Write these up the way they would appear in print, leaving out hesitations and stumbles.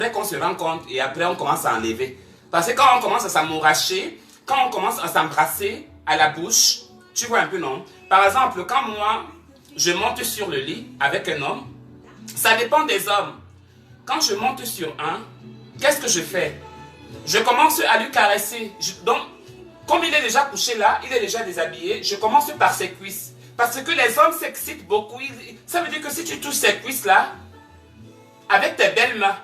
Après qu'on se rend compte et après on commence à enlever. Parce que quand on commence à s'amouracher, quand on commence à s'embrasser à la bouche, tu vois un peu, non? Par exemple, quand moi, je monte sur le lit avec un homme, ça dépend des hommes. Quand je monte sur un, qu'est-ce que je fais? Je commence à lui caresser. Donc, comme il est déjà couché là, il est déjà déshabillé, je commence par ses cuisses. Parce que les hommes s'excitent beaucoup. Ça veut dire que si tu touches ces cuisses là, avec tes belles mains,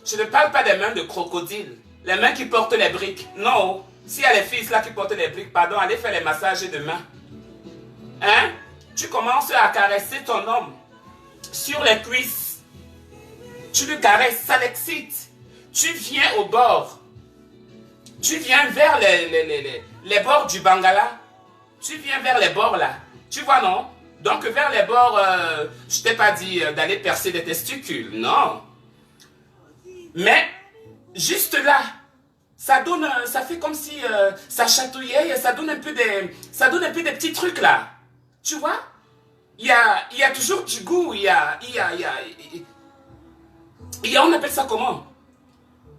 je ne parle pas des mains de crocodile, les mains qui portent les briques. Non, s'il y a les filles là qui portent les briques, pardon, allez faire les massages de mains. Hein? Tu commences à caresser ton homme sur les cuisses. Tu lui caresses, ça l'excite. Tu viens au bord. Tu viens vers les bords du Bangala. Tu viens vers les bords là. Tu vois, non? Donc vers les bords, je t'ai pas dit d'aller percer des testicules, non. Mais juste là, ça donne, ça fait comme si ça chatouillait, ça donne un peu des petits trucs là. Tu vois? Il y a toujours du goût, on appelle ça comment?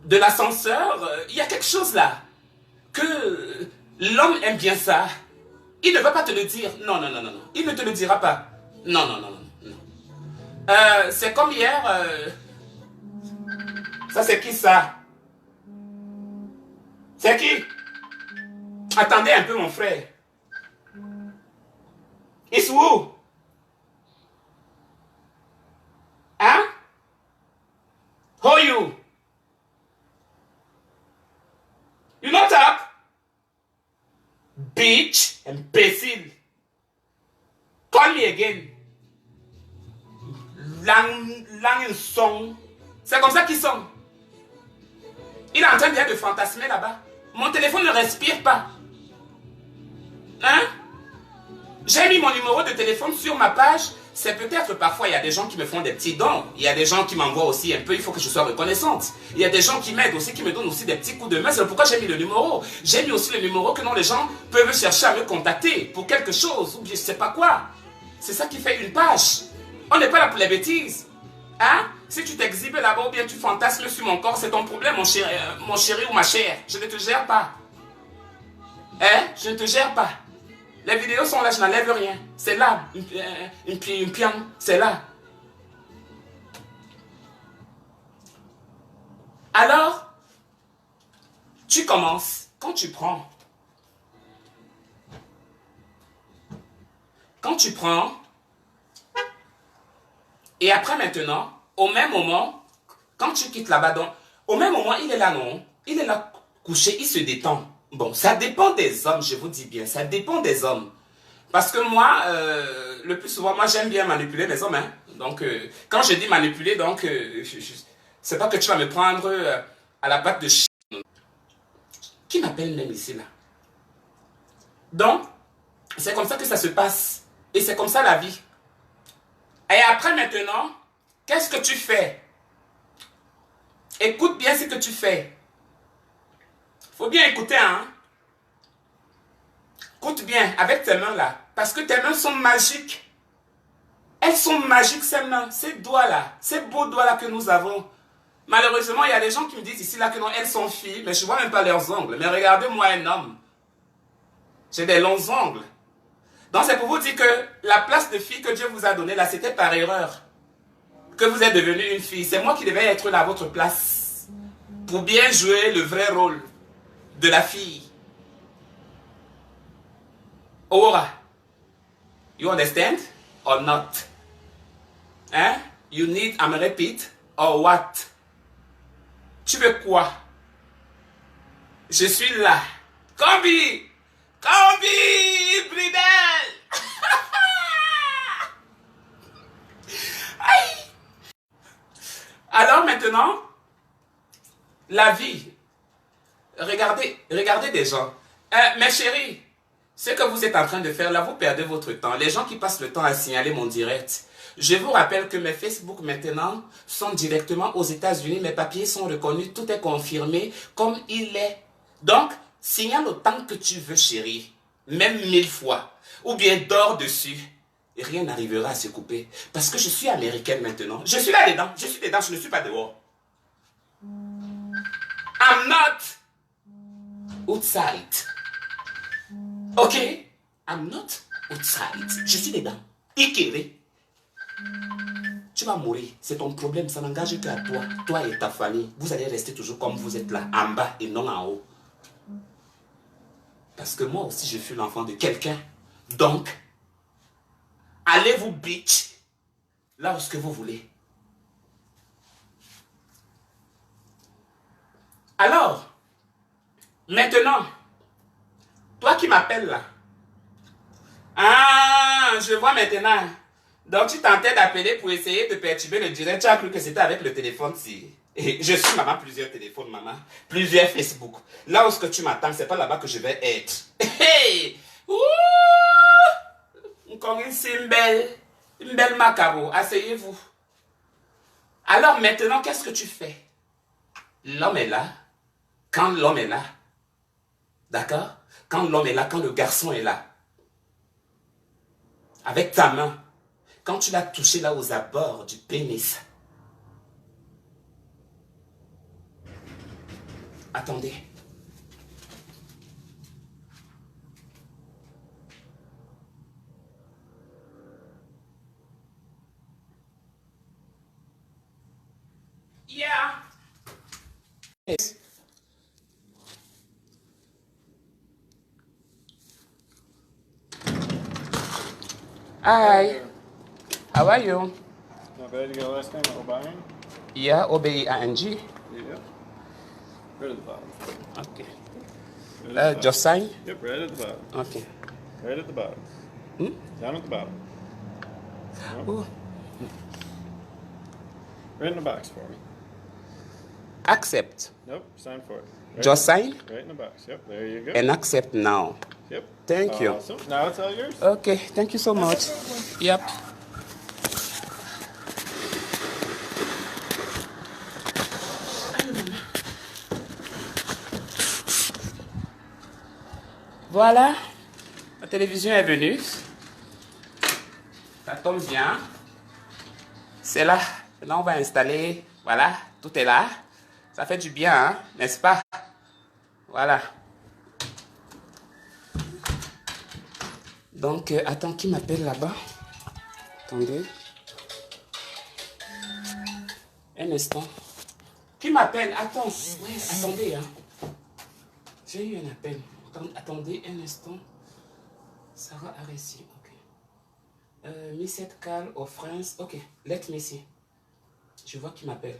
De l'ascenseur, il y a quelque chose là. Que l'homme aime bien ça. Il ne va pas te le dire. Non, non, non, non, non. Il ne te le dira pas. Non, non, non, non, non. C'est comme hier. Ça, c'est qui ça? C'est qui? Attendez un peu, mon frère. It's who? Hein? Who are you? You not talk? Bitch, imbécile. Call me again. Lang song. C'est comme ça qu'ils sont. Il est en train de fantasmer là-bas. Mon téléphone ne respire pas. Hein? J'ai mis mon numéro de téléphone sur ma page. C'est peut-être parfois, il y a des gens qui me font des petits dons. Il y a des gens qui m'envoient aussi un peu, il faut que je sois reconnaissante. Il y a des gens qui m'aident aussi, qui me donnent aussi des petits coups de main. C'est pourquoi j'ai mis le numéro. J'ai mis aussi le numéro que non, les gens peuvent chercher à me contacter pour quelque chose ou bien je sais pas quoi. C'est ça qui fait une page. On n'est pas là pour les bêtises. Hein? Si tu t'exhibes là-bas ou bien tu fantasmes sur mon corps, c'est ton problème, mon chéri ou ma chère. Je ne te gère pas. Hein? Je ne te gère pas. Les vidéos sont là, je n'enlève rien. C'est là, une piano, c'est là. Alors, tu commences, quand tu prends, et après maintenant, au même moment, quand tu quittes là-bas, donc, au même moment, il est là, non? Il est là, couché, il se détend. Bon, ça dépend des hommes, je vous dis bien, ça dépend des hommes. Parce que moi, le plus souvent, moi j'aime bien manipuler les hommes. Hein. Donc, quand je dis manipuler, donc, c'est pas que tu vas me prendre à la patte de chien. Qui m'appelle même ici, là? Donc, c'est comme ça que ça se passe. Et c'est comme ça la vie. Et après maintenant, qu'est-ce que tu fais? Écoute bien ce que tu fais. Faut bien écouter, hein? Écoute bien, avec tes mains là. Parce que tes mains sont magiques. Elles sont magiques, ces mains, ces doigts là. Ces beaux doigts là que nous avons. Malheureusement, il y a des gens qui me disent ici là que non, elles sont filles. Mais je vois même pas leurs ongles. Mais regardez-moi un homme. J'ai des longs ongles. Donc c'est pour vous dire que la place de fille que Dieu vous a donnée là, c'était par erreur. Que vous êtes devenue une fille. C'est moi qui devais être là à votre place. Pour bien jouer le vrai rôle de la fille. Aura. You understand or not? Hein? You need I repeat or what? Tu veux quoi? Je suis là. Combi! Combi! Bridel! Alors maintenant, la vie. Regardez des gens. Mes chéris, ce que vous êtes en train de faire là, vous perdez votre temps. Les gens qui passent le temps à signaler mon direct. Je vous rappelle que mes Facebook maintenant sont directement aux États-Unis. Mes papiers sont reconnus, tout est confirmé comme il est. Donc, signale autant que tu veux, chérie. Même 1000 fois. Ou bien dors dessus. Et rien n'arrivera à se couper. Parce que je suis américaine maintenant. Je suis là dedans. Je suis dedans, je ne suis pas dehors. I'm not outside. Ok? I'm not outside. Je suis dedans. Ikere. Tu vas mourir. C'est ton problème. Ça n'engage qu'à toi. Toi et ta famille. Vous allez rester toujours comme vous êtes là. En bas et non en haut. Parce que moi aussi, je suis l'enfant de quelqu'un. Donc, allez vous bitch là où ce que vous voulez. Alors, maintenant, toi qui m'appelles là. Ah, je vois maintenant. Donc, tu tentais d'appeler pour essayer de perturber le direct. Tu as cru que c'était avec le téléphone si. Et je suis maman, plusieurs téléphones, maman. Plusieurs Facebook. Là où ce que tu m'attends, c'est pas là-bas que je vais être. Hey! Ouh! Encore une belle macaro. Asseyez-vous. Alors maintenant, qu'est-ce que tu fais? L'homme est là. Quand l'homme est là. D'accord? Quand l'homme est là, quand le garçon est là. Avec ta main. Quand tu l'as touché là aux abords du pénis. Attendez. Yeah. Yes. Hi. How are you? Not bad. You got a last name, O'Brien? Yeah, O-B-E-I-N-G. Yeah. Right at the bottom. Okay. Right at the bottom. Just sign? Yep, right at the bottom. Okay. Right at the bottom. Hmm? Down at the bottom. Yep. Oh. Right in the box for me. Accept. Nope, sign for it. Right Just sign Right in the box. Yep, there you go. and accept now. Yep. Thank you. Awesome. Now it's all yours. Okay, thank you so much. Yep. Voilà, la télévision est venue. Ça tombe bien. C'est là. Maintenant, on va installer. Voilà, tout est là. Ça fait du bien, hein, n'est-ce pas? Voilà. Donc, attends, qui m'appelle là-bas? Attendez. Un instant. Qui m'appelle? Attends. Ouais, attendez, hein. J'ai eu un appel. Attendez un instant. Sarah Aressi, ok. Miss Carl of France, ok. Let me see. Je vois qui m'appelle.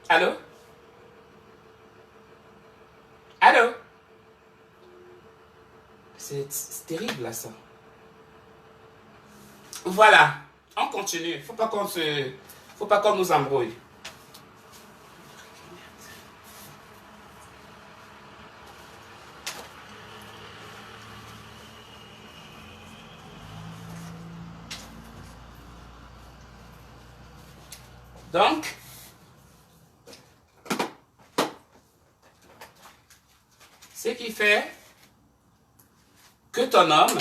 Allô? Allô? C'est terrible là ça. Voilà, on continue. Faut pas qu'on nous embrouille. Donc, ce qui fait que ton homme,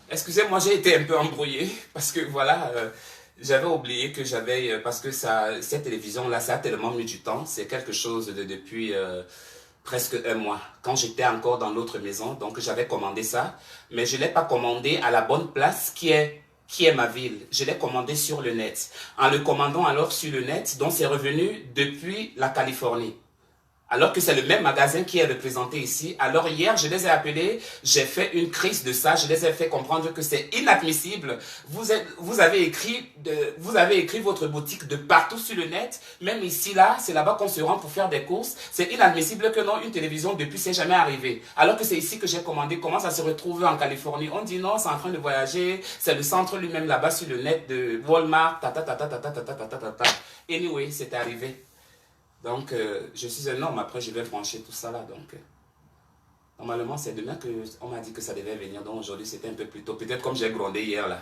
excusez-moi, j'ai été un peu embrouillé parce que voilà, j'avais oublié que j'avais, parce que cette télévision-là, ça a tellement mis du temps, c'est quelque chose depuis presque un mois, quand j'étais encore dans l'autre maison, donc j'avais commandé ça, mais je ne l'ai pas commandé à la bonne place qui est ma ville. Je l'ai commandé sur le net. En le commandant alors sur le net, donc c'est revenu depuis la Californie. Alors que c'est le même magasin qui est représenté ici. Alors hier, je les ai appelés, j'ai fait une crise de ça, je les ai fait comprendre que c'est inadmissible. Vous avez écrit votre boutique de partout sur le net, même ici, là, c'est là-bas qu'on se rend pour faire des courses. C'est inadmissible que non, une télévision depuis, c'est jamais arrivé. Alors que c'est ici que j'ai commandé, comment ça se retrouve en Californie? On dit non, c'est en train de voyager, c'est le centre lui-même là-bas sur le net de Walmart, Anyway, c'est arrivé. Donc, je suis un homme, après je vais brancher tout ça là. Donc, normalement, c'est demain qu'on m'a dit que ça devait venir. Donc, aujourd'hui, c'était un peu plus tôt. Peut-être comme j'ai grondé hier là.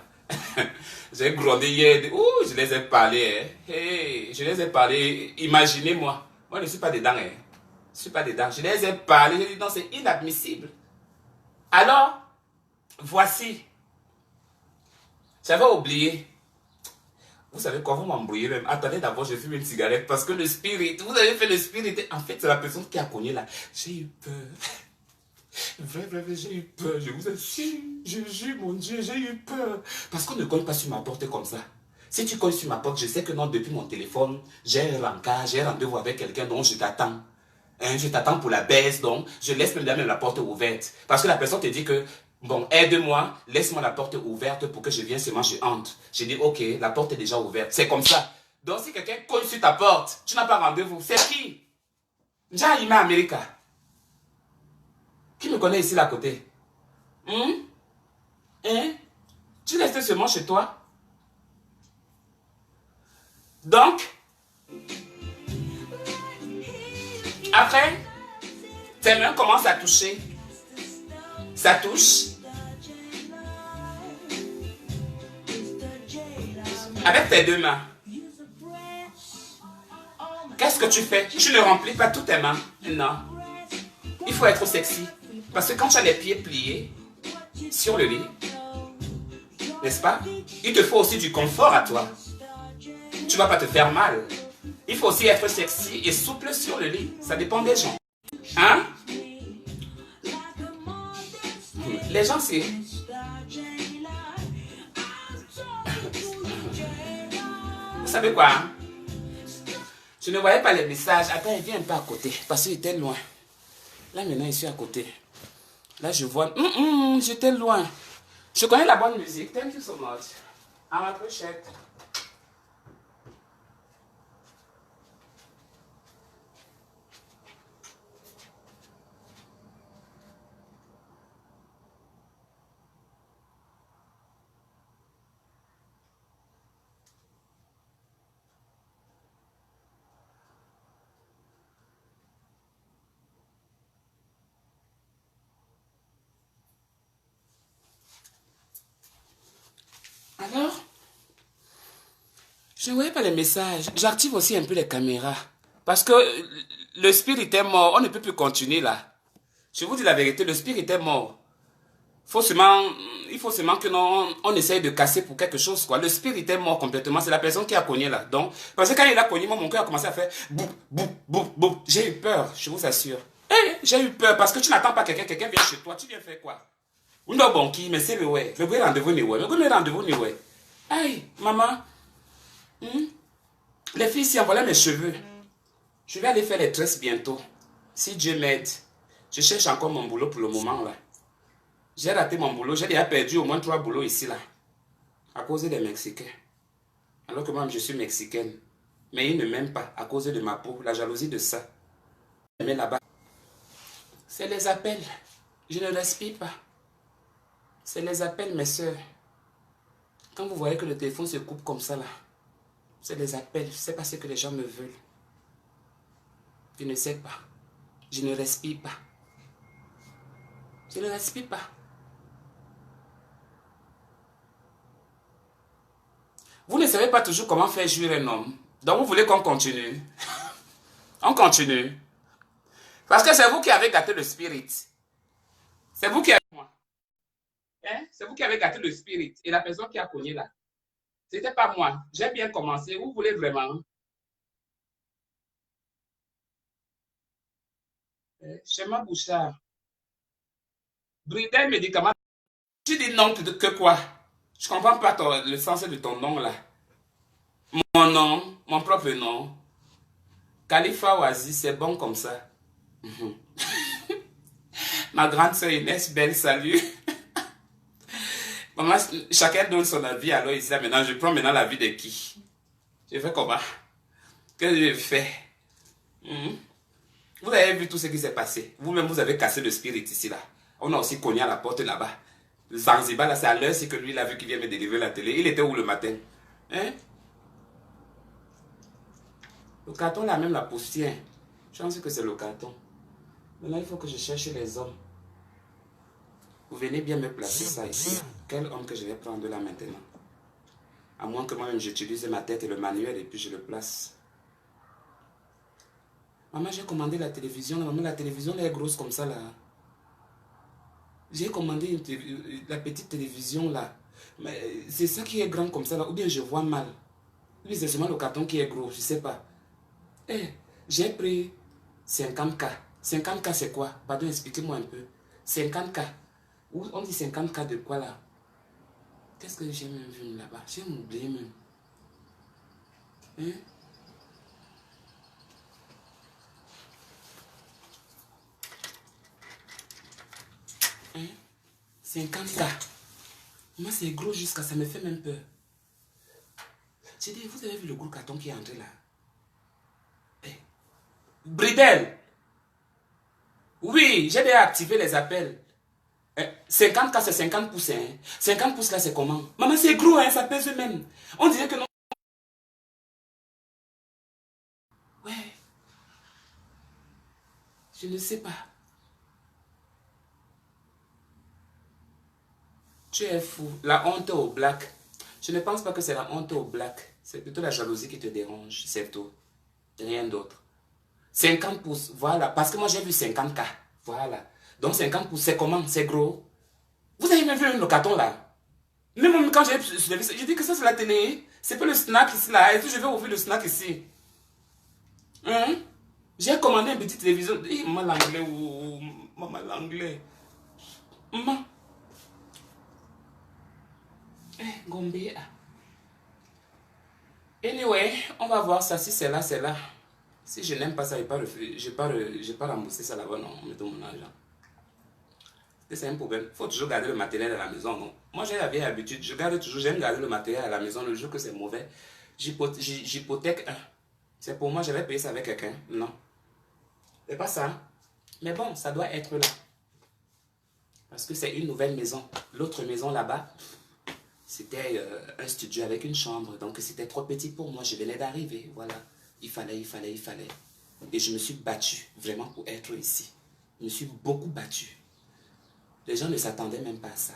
J'ai grondé hier. Ouh, je les ai parlé. Hein. Hey, je les ai parlé. Imaginez-moi. Moi, je ne suis pas dedans. Hein. Je ne suis pas dedans. Je les ai parlé. Je dis non, c'est inadmissible. Alors, voici. J'avais oublié. Vous savez quoi, vous m'embrouillez même. Attendez d'abord, je fume une cigarette parce que le spirit, vous avez fait le spirit. En fait, c'est la personne qui a cogné là. J'ai eu peur. Vrai, j'ai eu peur. Je vous assure, je jure, mon Dieu, j'ai eu peur. Parce qu'on ne cogne pas sur ma porte comme ça. Si tu cognes sur ma porte, je sais que non, depuis mon téléphone, j'ai un rencard, j'ai un rendez-vous avec quelqu'un, donc je t'attends. Hein, je t'attends pour la baisse, donc je laisse même la porte ouverte. Parce que la personne te dit que, bon, aide-moi, laisse-moi la porte ouverte pour que je vienne seulement, je entre. Je dis, ok, la porte est déjà ouverte. C'est comme ça. Donc si quelqu'un cogne sur ta porte, tu n'as pas rendez-vous. C'est qui? Jaime America. Qui me connaît ici, là à côté? Hein? Tu restes seulement chez toi? Donc, après, tes mains commencent à toucher. Ça touche. Avec tes deux mains. Qu'est-ce que tu fais? Tu ne remplis pas toutes tes mains. Non. Il faut être sexy. Parce que quand tu as les pieds pliés sur le lit, n'est-ce pas? Il te faut aussi du confort à toi. Tu ne vas pas te faire mal. Il faut aussi être sexy et souple sur le lit. Ça dépend des gens. Hein? Les gens, c'est... Vous savez quoi? Hein? Je ne voyais pas les messages. Attends, il vient un peu à côté. Parce qu'il était loin. Là, maintenant, il suis à côté. Là, je vois... j'étais loin. Je connais la bonne musique. Thank you so much. I appreciate. Alors, je ne voyais pas les messages. J'active aussi un peu les caméras. Parce que le spirit est mort. On ne peut plus continuer là. Je vous dis la vérité, le spirit est mort. Il faut seulement que on essaye de casser pour quelque chose, quoi. Le spirit est mort complètement. C'est la personne qui a cogné là. Donc, parce que quand il a cogné, moi, mon cœur a commencé à faire boum, boum, boum, boum. J'ai eu peur, je vous assure. J'ai eu peur parce que tu n'attends pas quelqu'un vient chez toi. Tu viens faire quoi? Undo bonki, mais c'est le ouais. Le vrai rendez-vous ni ouais. Le rendez-vous ni ouais. Aïe, maman. Les filles, si envoient mes cheveux. Je vais aller faire les tresses bientôt. Si Dieu m'aide. Je cherche encore mon boulot pour le moment là. J'ai raté mon boulot. J'ai déjà perdu au moins 3 boulots ici là. À cause des Mexicains. Alors que moi, je suis mexicaine. Mais ils ne m'aiment pas à cause de ma peau. La jalousie de ça. Mais là-bas. C'est les appels. Je ne respire pas. C'est les appels, mes soeurs. Quand vous voyez que le téléphone se coupe comme ça là. C'est les appels. Je ne sais pas ce que les gens me veulent. Je ne sais pas. Je ne respire pas. Je ne respire pas. Vous ne savez pas toujours comment faire jouir un homme. Donc vous voulez qu'on continue. On continue. Parce que c'est vous qui avez gâté le spirit. C'est vous qui avez... Hein? C'est vous qui avez gâté le spirit. Et la personne qui a cogné là. C'était pas moi. J'ai bien commencé. Vous voulez vraiment... Schéma Bouchard. Bridel médicament. Tu dis non que quoi? Je comprends pas le sens de ton nom là. Mon nom, mon propre nom. Khalifa Ouazi, c'est bon comme ça. Ma grande soeur Inès, belle, salut. Maman, chacun donne son avis alors ici. Maintenant, je prends maintenant l'avis de qui? Je fais comment? Qu'est-ce que je fais? Vous avez vu tout ce qui s'est passé. Vous-même, vous avez cassé le spirit ici là. On a aussi cogné à la porte là-bas. Zanzibar, là, c'est à l'heure, c'est que lui, il a vu qu'il vient me délivrer la télé. Il était où le matin? Hein? Le carton, là, même la poussière. Je pense que c'est le carton. Maintenant, il faut que je cherche les hommes. Vous venez bien me placer ça ici. Quel homme que je vais prendre là maintenant? À moins que moi-même, j'utilise ma tête et le manuel et puis je le place. Maman, j'ai commandé la télévision. Maman, la télévision, elle est grosse comme ça, là. J'ai commandé la petite télévision, là. Mais c'est ça qui est grand comme ça, là. Ou bien je vois mal. Ou bien c'est seulement le carton qui est gros, je sais pas. Eh, j'ai pris 50K. 50K, c'est quoi? Pardon, expliquez-moi un peu. 50K. On dit 50K de quoi, là? Qu'est-ce que j'ai même vu là-bas? J'ai oublié même. Hein? Hein? 50K. Moi, c'est gros jusqu'à ça me fait même peur. J'ai dit, vous avez vu le gros carton qui est entré là? Eh. Bridel! Oui, j'ai déjà activé les appels. 50K, c'est 50 pouces. Hein. 50 pouces là, c'est comment? Maman, c'est gros, hein, ça pèse même. On dirait que non. Ouais. Je ne sais pas. Tu es fou. La honte au black. Je ne pense pas que c'est la honte au black. C'est plutôt la jalousie qui te dérange. C'est tout. Rien d'autre. 50 pouces, voilà. Parce que moi, j'ai vu 50K. Voilà. Donc 50 pouces, c'est comment? C'est gros. Vous avez même vu le carton là? Même quand j'ai dit que ça, c'est la télé. C'est pas le snack ici là. Est-ce que je vais ouvrir le snack ici? Hein? J'ai commandé une petite télévision. Maman l'anglais ou maman l'anglais. Maman. Gombe. Anyway, on va voir ça. Si c'est là, c'est là. Si je n'aime pas ça, je n'ai pas remboursé ça là-bas, non. On me donne mon argent. C'est un problème. Il faut toujours garder le matériel à la maison, non. Moi, j'ai la vieille habitude. Je garde toujours, j'aime garder le matériel à la maison. Le jour que c'est mauvais, j'hypothèque un. C'est pour moi, je vais payer ça avec quelqu'un. Non. C'est pas ça. Mais bon, ça doit être là. Parce que c'est une nouvelle maison. L'autre maison là-bas, c'était un studio avec une chambre. Donc c'était trop petit pour moi. Je venais d'arriver. Voilà. Il fallait. Et je me suis battu vraiment pour être ici. Je me suis beaucoup battu. Les gens ne s'attendaient même pas à ça.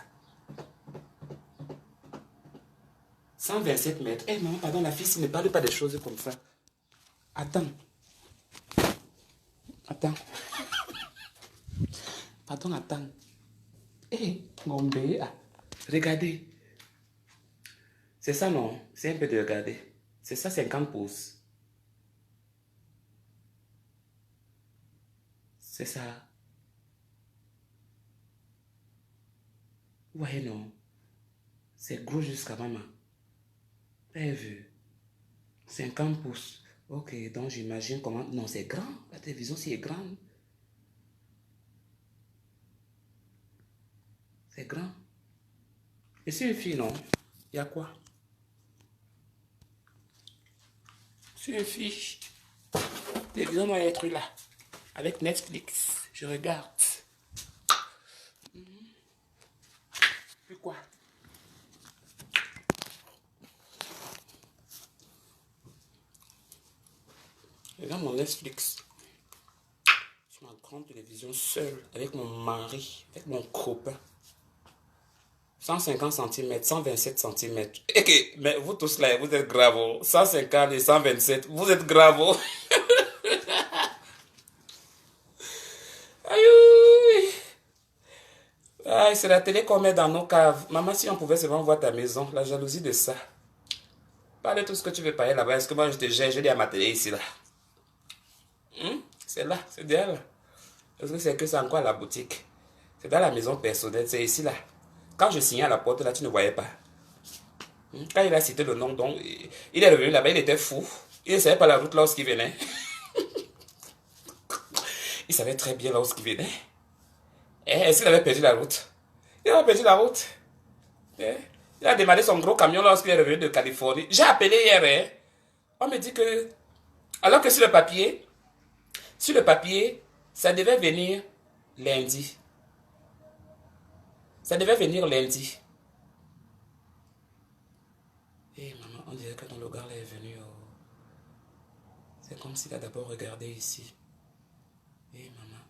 127 mètres. Eh maman, pardon, la fille, ne parle pas des choses comme ça. Attends. Pardon, attends. Eh, Gombe, regardez. C'est ça, non? C'est un peu de regarder. C'est ça, 50 pouces. C'est ça. Ouais, non. C'est gros jusqu'à maman. Vous avez vu? 50 pouces. Ok, donc j'imagine comment... Non, c'est grand. La télévision, c'est grande. C'est grand. Et c'est une fille, non? Il y a quoi? C'est une fille. La télévision doit être là. Avec Netflix. Je regarde. Puis quoi? Je regarde mon Netflix. Sur ma grande télévision seule. Avec mon mari. Avec mon copain. 150 cm, 127 cm. Okay, mais vous tous là, vous êtes graves. 150 et 127, vous êtes graves. Aïe, aïe, c'est la télé qu'on met dans nos caves. Maman, si on pouvait seulement voir ta maison, la jalousie de ça. Parle de tout ce que tu veux parler là-bas. Est-ce que moi je te gère, je dis à ma télé ici là. C'est là, c'est derrière là. Parce que c'est que c'est encore à la boutique. C'est dans la maison personnelle, c'est ici là. Quand je signais à la porte là, tu ne voyais pas. Quand il a cité le nom, donc, il est revenu là-bas, il était fou. Il ne savait pas la route lorsqu'il venait. Il savait très bien lorsqu'il venait. Est-ce qu'il avait perdu la route? Il avait perdu la route. Il a démarré son gros camion lorsqu'il est revenu de Californie. J'ai appelé hier. On me dit que... Alors que sur le papier, ça devait venir lundi. Ça devait venir lundi. Et maman, on dirait que dans le gars là est venu. C'est comme s'il a d'abord regardé ici. Et maman.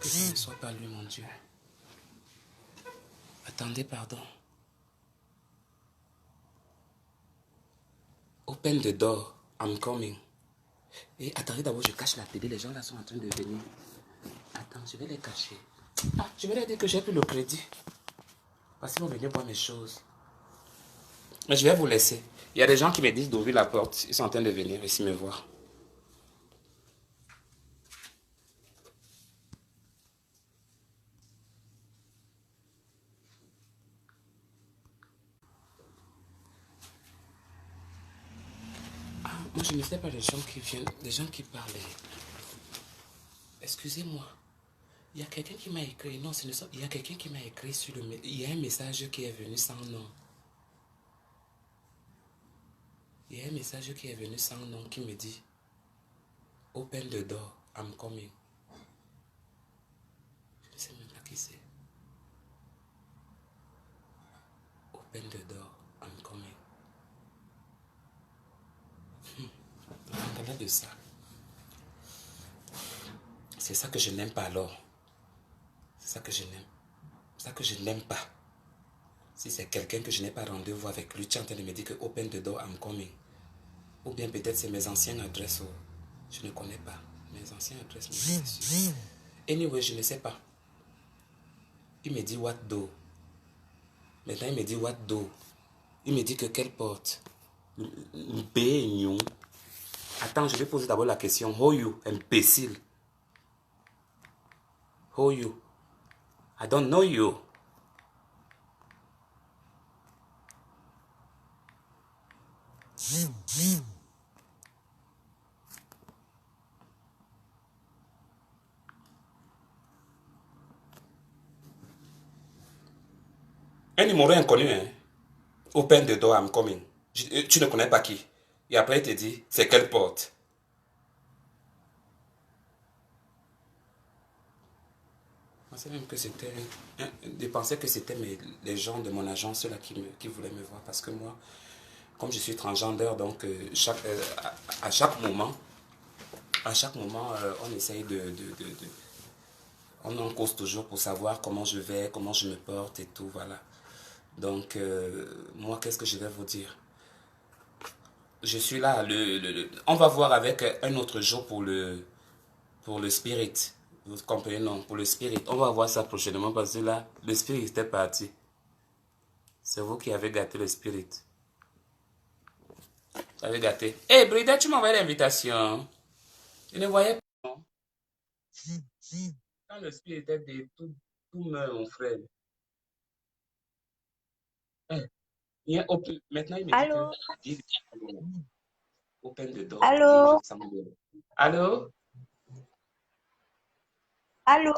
Que ce ne soit pas lui, mon Dieu. Attendez, pardon. Open the door. I'm coming. Et attendez, d'abord, je cache la télé. Les gens là sont en train de venir. Attends, je vais les cacher. Ah, je vais leur dire que j'ai pris le crédit. Parce qu'ils vont venir voir mes choses. Mais je vais vous laisser. Il y a des gens qui me disent d'ouvrir la porte. Ils sont en train de venir ici me voir. Ah, moi, je ne sais pas les gens qui viennent, les gens qui parlent. Excusez-moi. Il y a quelqu'un qui m'a écrit. Non, ce ne sont... Il y a quelqu'un qui m'a écrit sur le... Il y a un message qui est venu sans nom. Il y a un message qui est venu sans nom qui me dit Open the door, I'm coming. Je ne sais même pas qui c'est. Open the door, I'm coming. En parlant de ça, c'est ça que je n'aime pas alors. C'est ça que je n'aime. C'est ça que je n'aime pas. Si c'est quelqu'un que je n'ai pas rendez-vous avec lui, tu es en train de me dire que open the door, I'm coming. Ou bien peut-être c'est mes anciennes adresses. Je ne connais pas. Mes anciennes adresses, mais c'est sûr. Anyway, je ne sais pas. Il me dit what door. Maintenant, il me dit what door. Il me dit que quelle porte. B. Attends, je vais poser d'abord la question. Who you, imbécile? Who you? I don't know you. Un numéro inconnu, hein? Open the door, I'm coming. Tu ne connais pas qui. Et après, il te dit, c'est quelle porte? Je pensais même que c'était... Je pensais que c'était les gens de mon agence là qui voulaient me voir. Parce que moi, comme je suis transgenre, donc à chaque moment, on essaye on en cause toujours pour savoir comment je vais, comment je me porte et tout, voilà. Donc, moi, qu'est-ce que je vais vous dire? Je suis là, on va voir avec un autre jour pour le spirit. Vous comprenez, non? Pour le spirit. On va voir ça prochainement parce que là, le spirit était parti. C'est vous qui avez gâté le spirit. Vous avez gâté. Hé, hey, Brida, tu m'as envoyé l'invitation. Je ne voyais pas. Quand le spirit était de tout meurt, mon frère. Maintenant, il me dit Allô? que... Open the door. Allô? Allô? Allô?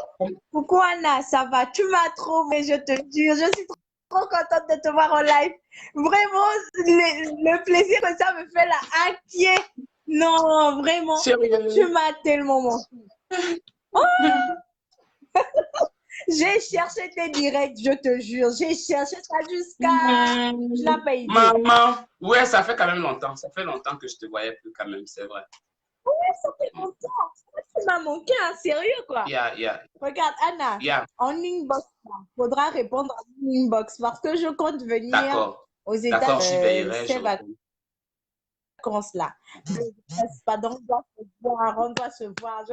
Coucou Anna, ça va? Tu m'as trouvé, je te jure. Je suis trop contente de te voir en live. Vraiment, le plaisir que ça me fait là, entier. Non, vraiment. Sérieux? Tu m'as tellement manqué. Oh! J'ai cherché tes directs, je te jure. J'ai cherché ça jusqu'à... Je n'ai pas idée. Maman, ouais, ça fait quand même longtemps. Ça fait longtemps que je te voyais plus quand même, c'est vrai. Ouais, ça fait longtemps. Tu m'as manqué, hein, sérieux quoi. Yeah. Regarde, Anna, en inbox, il faudra répondre en inbox parce que je compte venir aux États-Unis. D'accord, j'y veillerai. Ces vacances-là. Pardon, on doit se voir.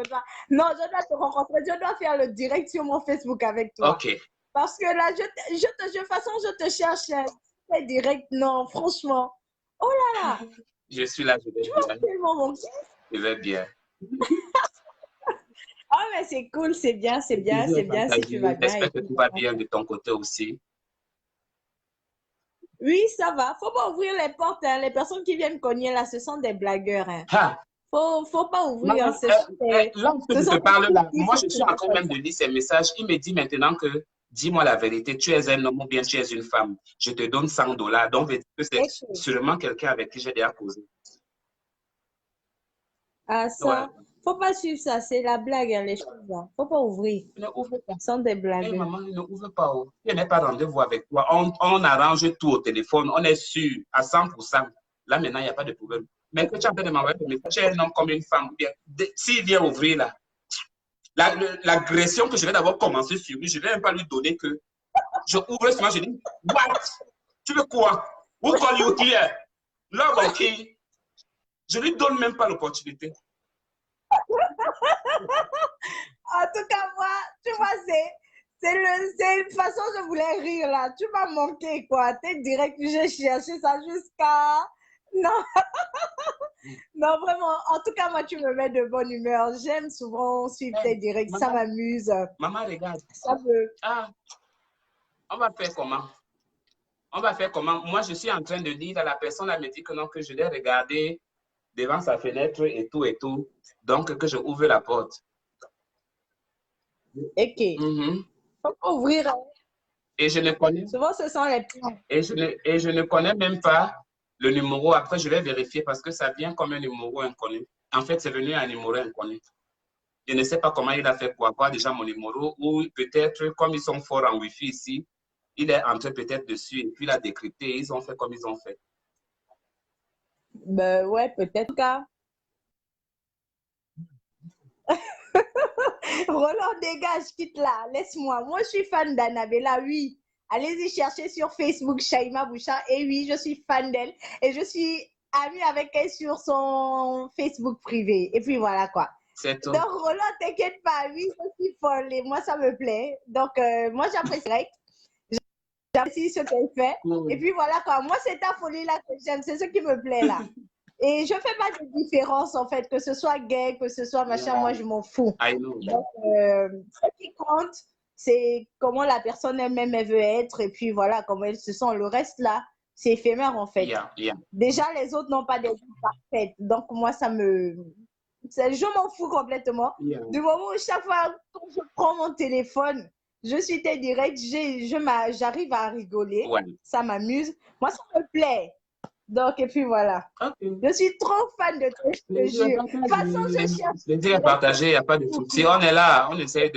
Non, je dois te rencontrer. Je dois faire le direct sur mon Facebook avec toi. Ok. Parce que là, de toute façon, je te cherche. C'est direct, non, franchement. Oh là là. Je suis là, je vais bien. Tu m'as tellement manqué. Je vais bien. Oh, mais c'est cool, c'est bien si tu vas bien. J'espère que tout va bien de ton côté aussi. Oui, ça va. Faut pas ouvrir les portes. Hein. Les personnes qui viennent cogner là, ce sont des blagueurs. Hein. Faut pas ouvrir. Là, je te parle là. Moi, je suis en train même de lire ces messages. Il me dit maintenant que, dis-moi la vérité, tu es un homme ou bien tu es une femme. Je te donne $100. Donc, c'est sûrement quelqu'un avec qui j'ai déjà causé. Ah, ça. Ouais. Faut pas suivre ça. C'est la blague, hein, les choses. Hein. Faut pas ouvrir. Ne ouvre pas. Ce sont des blagues. Hey, maman, ne ouvre pas. Je n'ai pas rendez-vous avec toi. On arrange tout au téléphone. On est sûr à 100%. Là, maintenant, il n'y a pas de problème. Mais que tu es en train de m'envoyer des messages, tu es un homme comme une femme. S'il vient ouvrir là, l'agression que je vais d'abord commencer sur lui, je ne vais même pas lui donner que je ouvre seulement, je dis, what? Tu veux quoi? Who call you here? Love or key? Je ne lui donne même pas l'opportunité. En tout cas, moi, tu vois, c'est une façon, je voulais rire là. Tu m'as manqué, quoi. T'es direct, j'ai cherché ça jusqu'à. Non, non, vraiment. En tout cas, moi, tu me mets de bonne humeur. J'aime souvent suivre tes directs. Ça Maman, m'amuse. maman, regarde. Ça me. Ah, on va faire comment? On va faire comment? Moi, je suis en train de lire, la personne elle me dit que non, que je l'ai regardé devant sa fenêtre et tout et tout. Donc, que je ouvre la porte. Ok. Mhm. Faut pas ouvrir. Et je ne connais, Souvent, ce sont les plans. et je ne connais même pas le numéro. Après, je vais vérifier parce que ça vient comme un numéro inconnu. En fait, c'est venu un numéro inconnu. Je ne sais pas comment il a fait pour avoir déjà mon numéro ou peut-être, comme ils sont forts en Wi-Fi ici, il est entré peut-être dessus et puis il a décrypté et ils ont fait comme ils ont fait. Ben ouais, peut-être. En tout cas, Roland, dégage, quitte là. Laisse-moi. Moi, je suis fan d'Annabella, oui. Allez-y chercher sur Facebook Shaima Bouchard. Et oui, je suis fan d'elle. Et je suis amie avec elle sur son Facebook privé. Et puis voilà quoi. C'est tout. Donc, Roland, t'inquiète pas. Oui, je suis folle. Et moi, ça me plaît. Donc, moi, j'apprécie. J'apprécie ce qu'elle fait. Et puis voilà quoi. Moi, c'est ta folie là que j'aime. C'est ce qui me plaît là. Et je fais pas de différence en fait, que ce soit gay, que ce soit machin, moi je m'en fous. I know. Donc, ce qui compte, c'est comment la personne elle-même elle veut être et puis voilà, comment elle se sent. Le reste là, c'est éphémère en fait. Yeah, yeah. Déjà, les autres n'ont pas des vies parfaites. Donc, moi, je m'en fous complètement. Yeah. Du moment où chaque fois quand je prends mon téléphone, je suis tes directs, j'arrive à rigoler. Ouais. Ça m'amuse. Moi, ça me plaît. Donc, et puis voilà. Ok. Je suis trop fan de toi, je te jure. De toute façon, je cherche. Le dire est partagé, il n'y a pas de souci. On est là, on essaie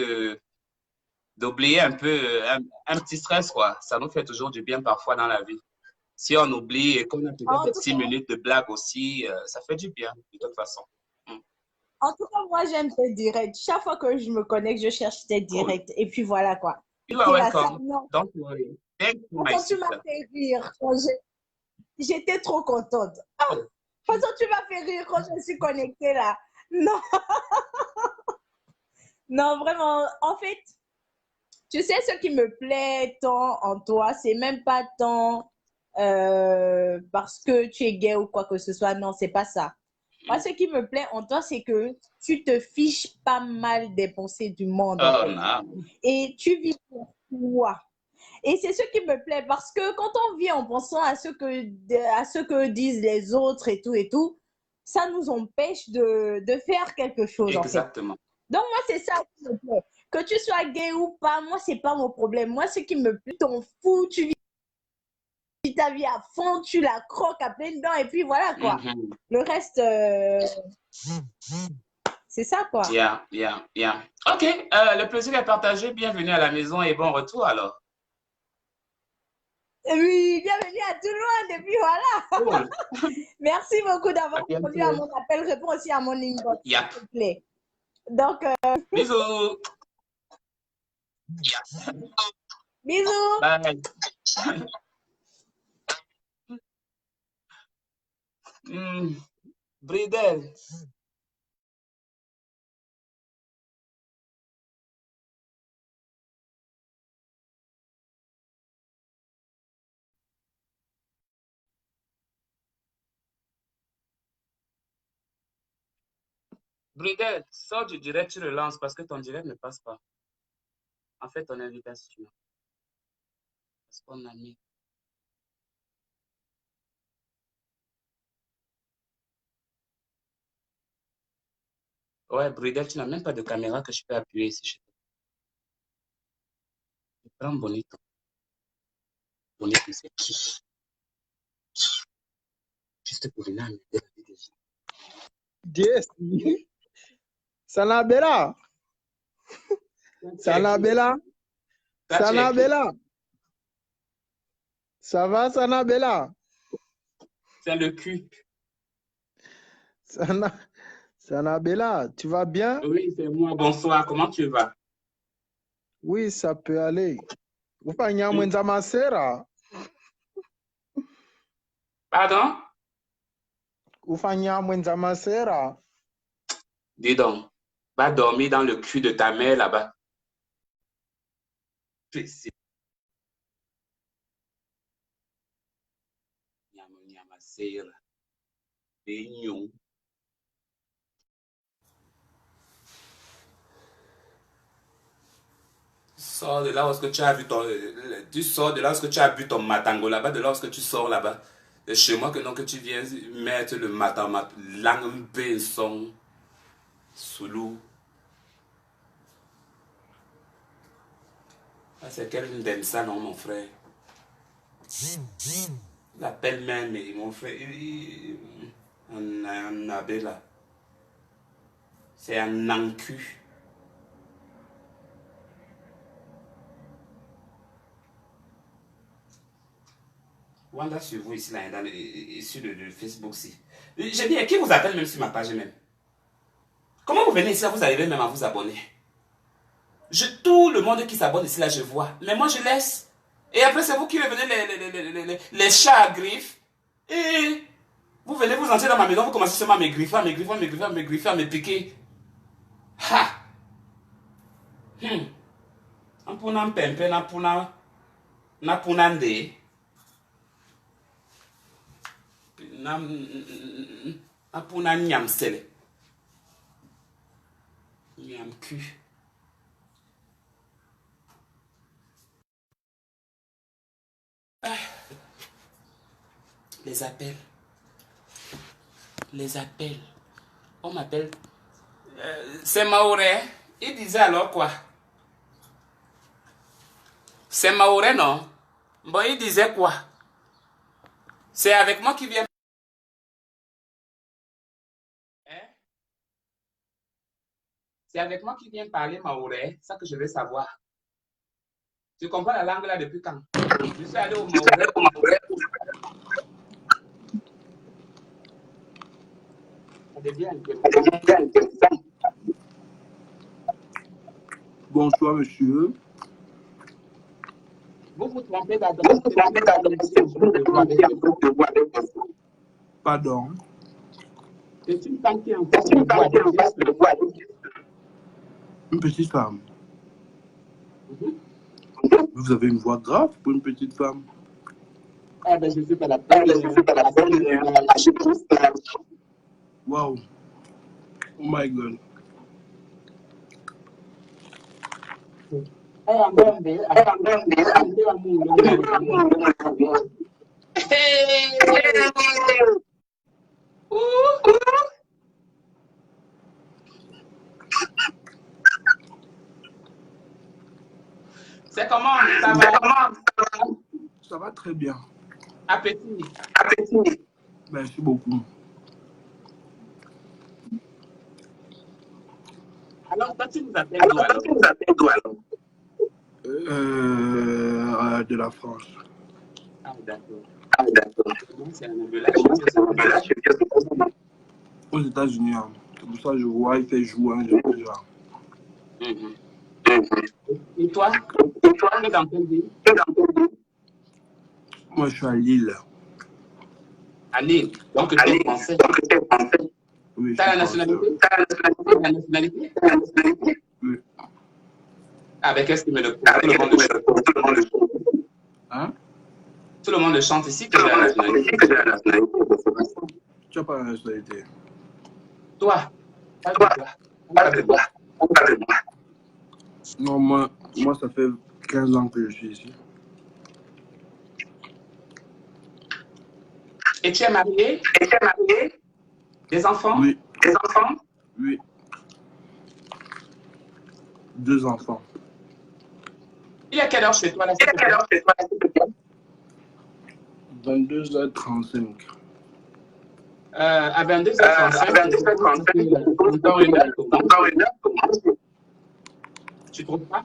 d'oublier un peu un petit stress, quoi. Ça nous fait toujours du bien parfois dans la vie. Si on oublie et qu'on a peut-être En des tout 6 cas, minutes de blague aussi, ça fait du bien, de toute façon. Mm. en tout cas, moi, j'aime tes directs. Chaque fois que je me connecte, je cherche tes Cool. directs. Et puis voilà quoi. You are C'est là, ça, welcome. non. Don't worry. Thank you, my Façon, tu sister. m'as fait rire. J'étais trop contente. Ah, Oh, façon, tu m'as fait rire quand je suis connectée là. Non, non, vraiment. En fait, tu sais, ce qui me plaît tant en toi, c'est même pas tant parce que tu es gay ou quoi que ce soit. Non, c'est pas ça. Moi, ce qui me plaît en toi, c'est que tu te fiches pas mal des pensées du monde, en oh fait. non. Et tu vis pour toi. Et c'est ce qui me plaît parce que quand on vit en pensant à ce que disent les autres et tout, ça nous empêche de faire quelque chose, en fait. Exactement. Donc, moi, c'est ça qui me plaît. Que tu sois gay ou pas, moi, c'est pas mon problème. Moi, ce qui me plaît, t'en fous, tu vis ta vie à fond, tu la croques à pleines dents, et puis voilà, quoi. Mhm. Le reste, c'est ça, quoi. Yeah, yeah, yeah. Ok, le plaisir est partagé. Bienvenue à la maison et bon retour alors. Oui, bienvenue à tout le monde, et puis voilà. Cool. Merci beaucoup À d'avoir répondu à bientôt. mon appel. Réponds aussi à mon inbox, s'il Yep. te plaît. Donc, Bisous. bisous. Bye. Bridel. Bridel, sors du direct, tu relances parce que ton direct ne passe pas. En fait, ton invitation. Parce qu'on a mis. Ouais, Bridel, tu n'as même pas de caméra que je peux appuyer ici chez toi. Je prends Bonito. Bonito, c'est qui? Juste pour venir m'aider la vie des gens. Yes. Sanabela. Sanabela. Sanabela. Ça va, Sanabela? C'est le cul. Sanabela, tu vas bien? Oui, c'est moi. Bonsoir, comment tu vas? Oui, ça peut aller. Ufanya mwenza masera. Pardon? Ufanya mwenza masera. Dis donc. Va dormir dans le cul de ta mère là-bas. C'est sors de là où tu as vu ton, tu sors de là où tu as bu ton matango là-bas, de là où tu sors là-bas. C'est chez moi que, non, que tu viens mettre le matin, ma langue son sous l'eau. Ah, c'est quel donne ça, non, mon frère? Il appelle même, mon frère, un abbé là. C'est un encu. Wanda sur vous ici, là, sur le Facebook ici. J'ai dit, qui vous appelle même sur ma page même? Comment vous venez ici, là, vous arrivez même à vous abonner? Tout le monde qui s'abonne ici, là, je vois. Mais moi, je laisse. Et après, c'est vous qui venez les chats à griffes. Et vous venez vous entrer dans ma maison, vous commencez seulement à me griffer, à me griffer, à me griffer, à me griffer, à me piquer. Ha! Ampuna mpempe, na punande. Apuna nyamsele. Nyamku. Les appels. Les appels. On m'appelle. C'est Maoré. Il disait alors quoi? C'est Maoré, non? Bon, il disait quoi? C'est avec moi qui vient. C'est avec moi qui vient parler Maoré. Ça que je veux savoir. Tu comprends la langue là depuis quand? Je suis allé au Maoré. Ça devient intéressant. Bonsoir, monsieur. Vous vous trompez d'adresse. Pardon. C'est une femme qui est en face de voix. Une petite femme. Vous avez une voix grave pour une petite femme. Ah ben je suis pas la première. Wow. Oh my God. C'est comment? Ça va? Ça va très bien. Appétit. Merci beaucoup. Alors, toi, tu nous appelles d'où alors? De la France. Ah, d'accord. C'est un embellage. Aux États-Unis. Hein. C'est pour ça que je vois, il fait jouer un jeu déjà. Et toi? Tu es dans quel pays? Moi, je suis à Lille. À Lille. Donc, tu es français. Oui, Tu as la nationalité? Oui. Ah, ben qu'est-ce qui me le prouve? Tout le monde le chante. Hein? Tout le monde le chante ici que j'ai la nationalité. Tu n'as pas la nationalité. Toi? Non, moi, ça fait 15 ans que je suis ici. Et tu es marié? Des enfants? Oui. Des enfants? Oui. 2 enfants. Il y a quelle heure chez toi là? 22h35. À 22h35, encore une heure. Tu trouves pas?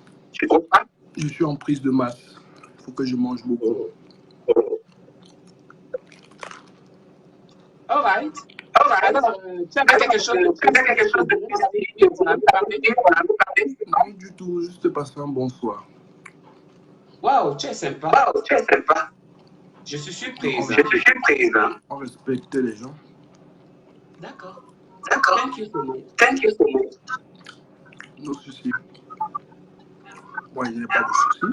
Je suis en prise de masse. Il faut que je mange beaucoup. All right. Alors, tu avais quelque chose de plus on a parlé? Non, du tout. Juste passer un bon soir. Waouh, tu es sympa. Je suis surprise. On respecte les gens. D'accord. Thank you so much. nos soucis. Moi, il n'y a pas de soucis.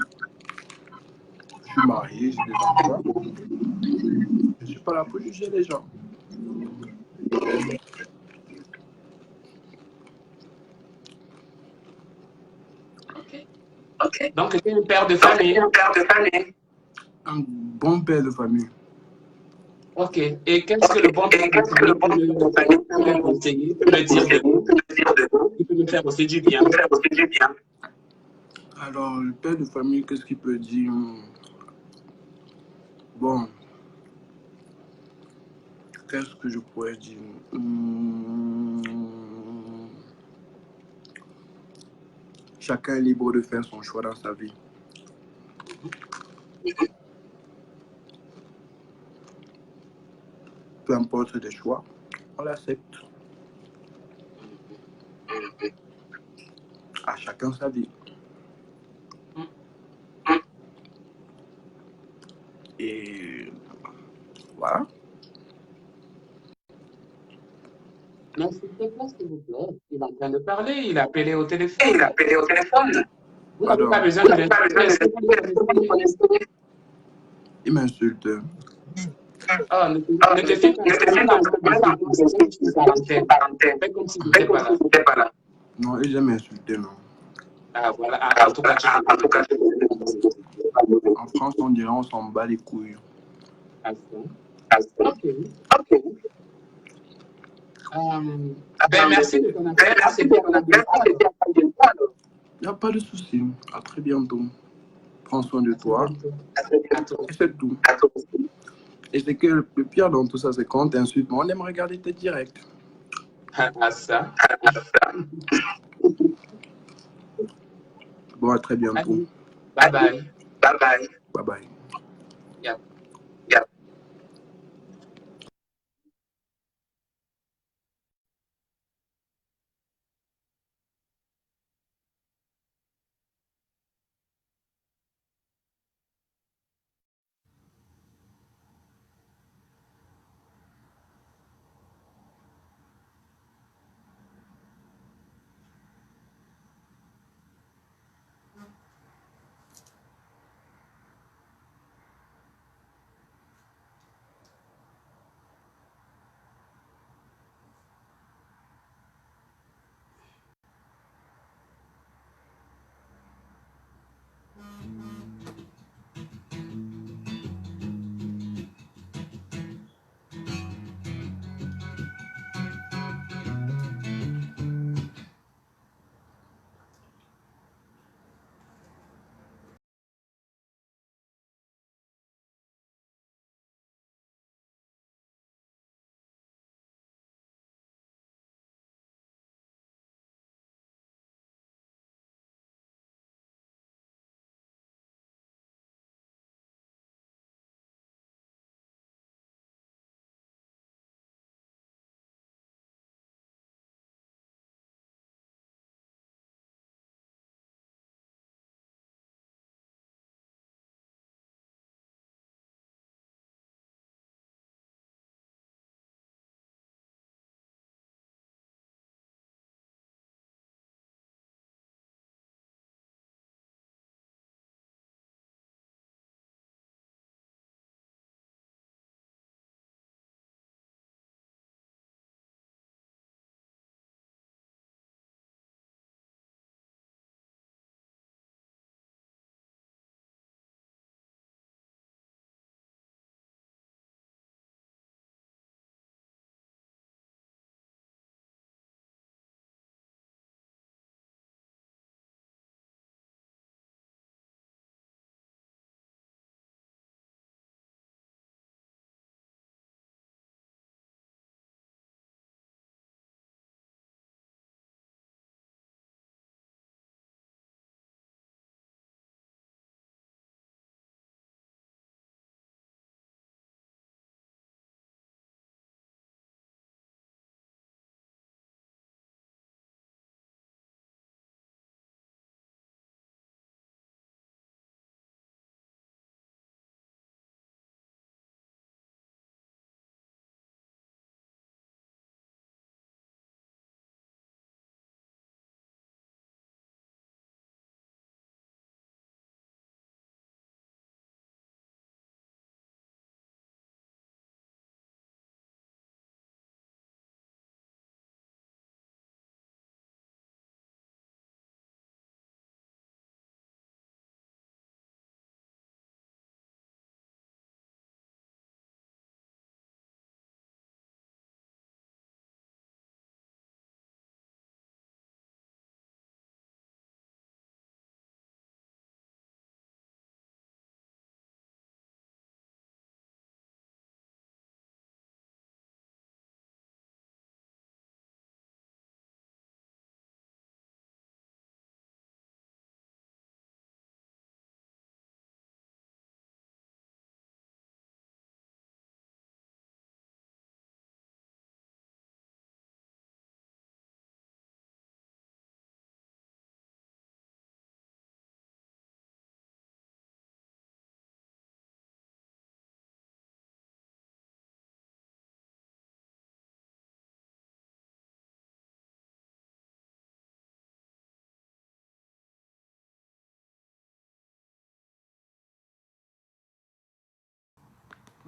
Je suis marié, j'ai des enfants. Je ne suis pas là pour juger les gens. Ok. Donc, tu es un père de famille. Un bon père de famille. Ok. Et qu'est-ce que le bon père de famille peut me conseiller, peut me dire de vous? Il peut me faire aussi du bien. Alors, le père de famille, qu'est-ce qu'il peut dire? Bon, qu'est-ce que je pourrais dire? Chacun est libre de faire son choix dans sa vie. Peu importe les choix, on l'accepte. À chacun sa vie. Et voilà. Merci, s'il vous plaît. Il est en train de parler, il a appelé au téléphone. Vous n'avez pas besoin de l'insulter. Il m'insulte. Oh, ne te fie pas. Fais comme si tu n'étais pas là. Non, il aime m'insulter, non. Ah, voilà. En tout cas, en France, on dirait on s'en bat les couilles. Ok. Ben, merci de ton appel. Il n'y a pas de souci. À très bientôt. Prends soin de toi. Et c'est tout. Et c'est que le pire dans tout ça, c'est quand t'insultes, on aime regarder tes directs. Ah, ça. Bon, à très bientôt. Bye bye. Bye bye. Yeah.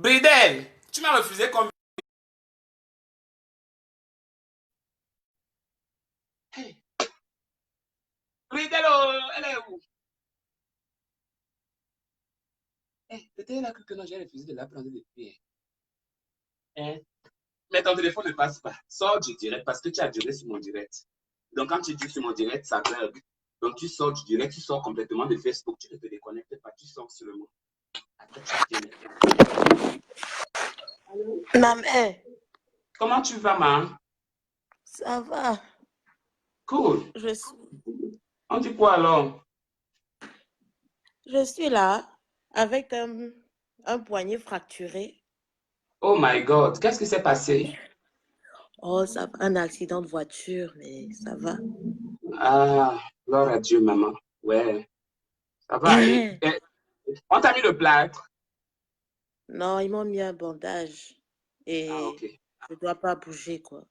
Bridel, tu m'as refusé comme... Hey, Bridel, oh, elle est où? Hey, peut-être là que non, j'ai refusé de la prendre depuis. Hein? Mais ton téléphone ne passe pas. Sors du direct parce que tu as duré sur mon direct. Donc, quand tu dis sur mon direct, ça bug. Donc, tu sors du direct, tu sors complètement de Facebook. Tu ne te déconnectes pas, tu sors sur le mot. Attends, tu tiens maintenant. Maman, Comment tu vas, man? ça va. Cool. Je suis, On dit quoi alors? je suis là avec un poignet fracturé. Oh my God, qu'est-ce qui s'est passé? Oh, ça va, un accident de voiture, mais ça va. Ah, gloire à Dieu, maman. Ouais, ça va aller. On t'a mis le plâtre. Non, ils m'ont mis un bandage Ah, et ok. je dois pas bouger, quoi.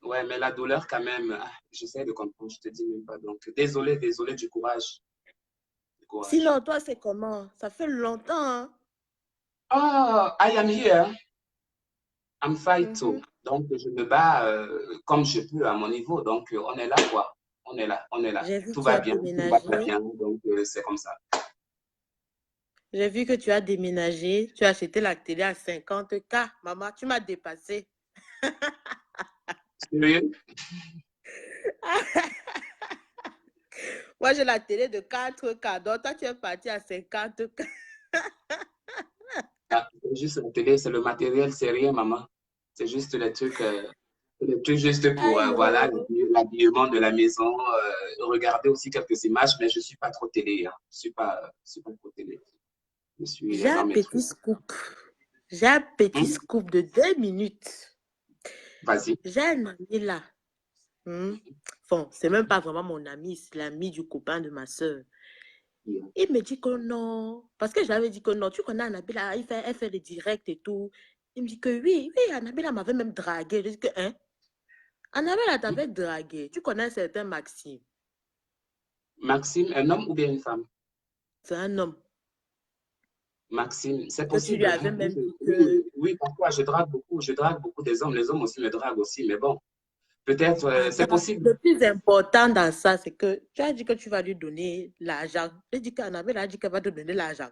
Ouais, mais la douleur quand même, j'essaie de comprendre, je te dis même pas. Donc, désolé, désolé du courage. Du courage. Sinon, toi, c'est comment? Ça fait longtemps, hein? Oh, I am here. I'm fight too. Mhm. Donc, je me bats comme je peux à mon niveau. Donc, on est là, quoi. On est là, on est là. J'ai vu que Tout tu va as bien, tout va très déménagé. bien. Donc, c'est comme ça. J'ai vu que tu as déménagé. Tu as acheté la télé à 50K. Maman, tu m'as dépassé. Sérieux? Moi, j'ai la télé de 4K. Donc, toi, tu es parti à 50K. Ah, c'est juste la télé, c'est le matériel, c'est rien, maman. C'est juste les trucs juste pour, Aïe, voilà, oh. l'habillement de la maison, regarder aussi quelques images, mais je suis pas trop télé, hein. Je suis pas trop télé. Je suis J'ai un dans mes petit trucs. scoop. J'ai un petit Hmm? scoop de 2 minutes. Vas-y. J'ai un ami là. Hmm. Bon, c'est même pas vraiment mon ami, c'est l'ami du copain de ma soeur. Il me dit que non. Parce que j'avais dit que non. Tu connais Annabella, elle fait des directs et tout. Il me dit que oui, oui, Annabella m'avait même dragué. Je dis que, hein? Annabella t'avait dragué. Tu connais un certain Maxime. Maxime, un homme ou bien une femme? C'est un homme. Maxime, c'est Que tu lui possible. avais même dit que. Oui, oui, parfois je drague beaucoup des hommes. Les hommes aussi me draguent aussi, mais bon, peut-être, c'est Attends, possible. le plus important dans ça, c'est que tu as dit que tu vas lui donner l'argent. J'ai dit qu'Annabelle a dit qu'elle va te donner l'argent.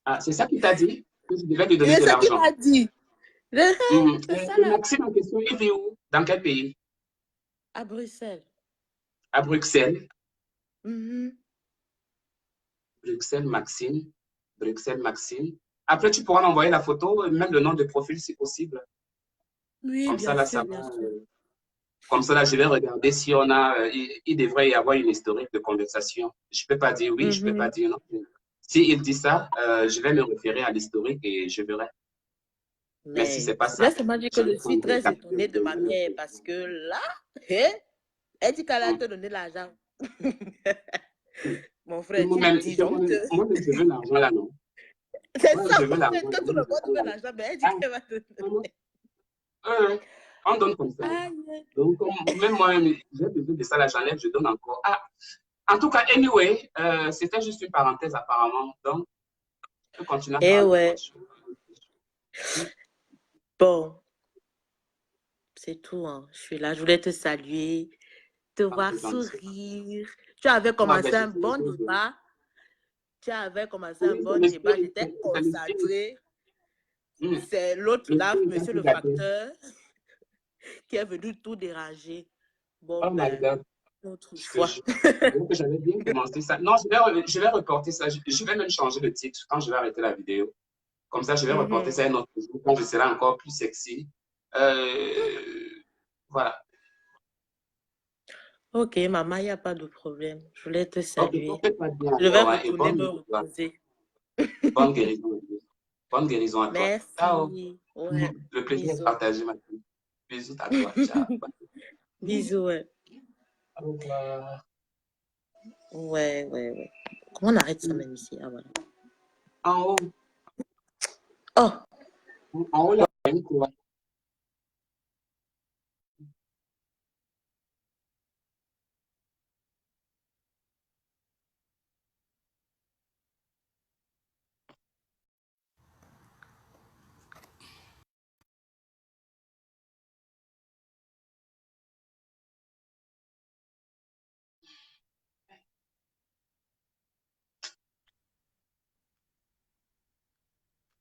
Ah, c'est ça qu'il t'a dit? Que je devais lui donner C'est de ça qu'il l'argent. m'a dit. C'est ça Et là. Maxime en question, il vit où? Dans quel pays? À Bruxelles. À Bruxelles. Mhm. Bruxelles, Maxime. Bruxelles, Maxime. Après, tu pourras m'envoyer la photo, même le nom de profil si possible. Oui, Comme ça, bien là, sûr, ça bien va. sûr. Comme ça, là, je vais regarder si on a. Il devrait y avoir une historique de conversation. Je ne peux pas dire oui, je ne peux pas Mhm. dire non. S'il dit ça, je vais me référer à l'historique et je verrai. Mais si ce Mais n'est pas ça, laisse-moi dire je que vais je suis prendre très la étonnée de ma mère parce que là, hé, elle dit qu'elle a te donné l'argent. Mon frère, tu me Moi-même, dis donc. je veux l'argent là, non? C'est Moi, ça, je veux en fait, l'argent là. que tout Moi, le je veux pas monde veut l'argent. l'argent, mais elle dit Ah, qu'elle va te vraiment? donner. On donne comme ça. Aïe. Donc, même moi, j'ai besoin de ça, là, j'enlève, je donne encore. Ah, en tout cas, anyway, c'était juste une parenthèse apparemment. Donc, on peut continuer à Eh parler ouais, d'autres choses. bon, c'est tout, hein. Je suis là, je voulais te saluer, te Ah, voir c'est gentil. sourire. Tu avais Ah, ben, commencé je un suis bon heureux de... débat. Tu avais commencé un Oui, c'est bon débat. l'esprit. J'étais C'est l'esprit. concentrée. Hmm. C'est l'autre là, L'esprit est un monsieur peu le gâté. facteur, qui est venu tout déranger. Bon, Oh my ben, God, une autre je te fois. jure. Alors que j'avais bien commencé ça. Non, je vais reporter ça. Je vais même changer le titre quand je vais arrêter la vidéo. Comme ça, je vais reporter Mhm. ça un autre jour quand je serai encore plus sexy. Voilà. Ok, maman, il n'y a pas de problème. Je voulais te Ok, saluer. porte-toi bien Je vais alors, hein, et retourner me reposer. bonne guérison. Bonne guérison à toi. Ciao. Merci. Ouais, Le plaisir est bisous. partagé, ma fille. Bisous à toi. Ciao. Bisous, ouais. Au revoir. Ouais, ouais, ouais. Comment on arrête ça même ici? Ah, voilà. En haut, Oh, en haut, là, il y a une cour.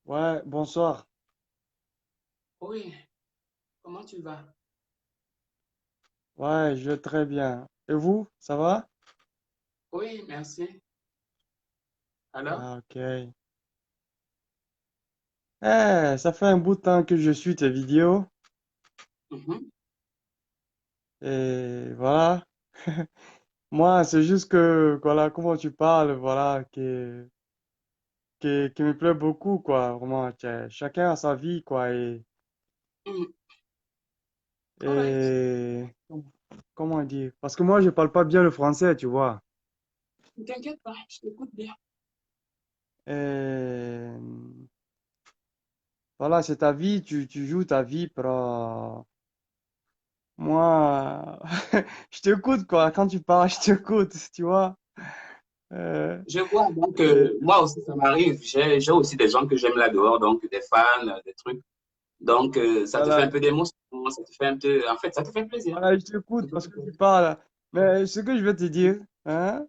Ouais, bonsoir. Oui, comment tu vas? Ouais, je vais très bien. Et vous, ça va? Oui, merci. Alors? Ah, ok. Ça fait un bout de temps que je suis tes vidéos Mhm. et voilà. Moi, c'est juste que, voilà, comment tu parles, voilà, qui me plaît beaucoup, quoi. Vraiment, chacun a sa vie, quoi. Mm. All right. Et comment dire? Parce que moi, je parle pas bien le français, tu vois. Ne t'inquiète pas, je t'écoute bien. Et voilà, c'est ta vie, tu joues ta vie pour, moi, je t'écoute, quoi. Quand tu parles, je t'écoute, tu vois. Euh, Je vois, donc, et moi aussi, ça m'arrive. J'ai aussi des gens que j'aime là dehors, donc des fans, des trucs. Donc, ça te fait un voilà, peu d'émotion, ça te fait un peu. En fait, ça te fait plaisir. voilà, je t'écoute parce que tu parles. Mais ce que je vais te dire, hein,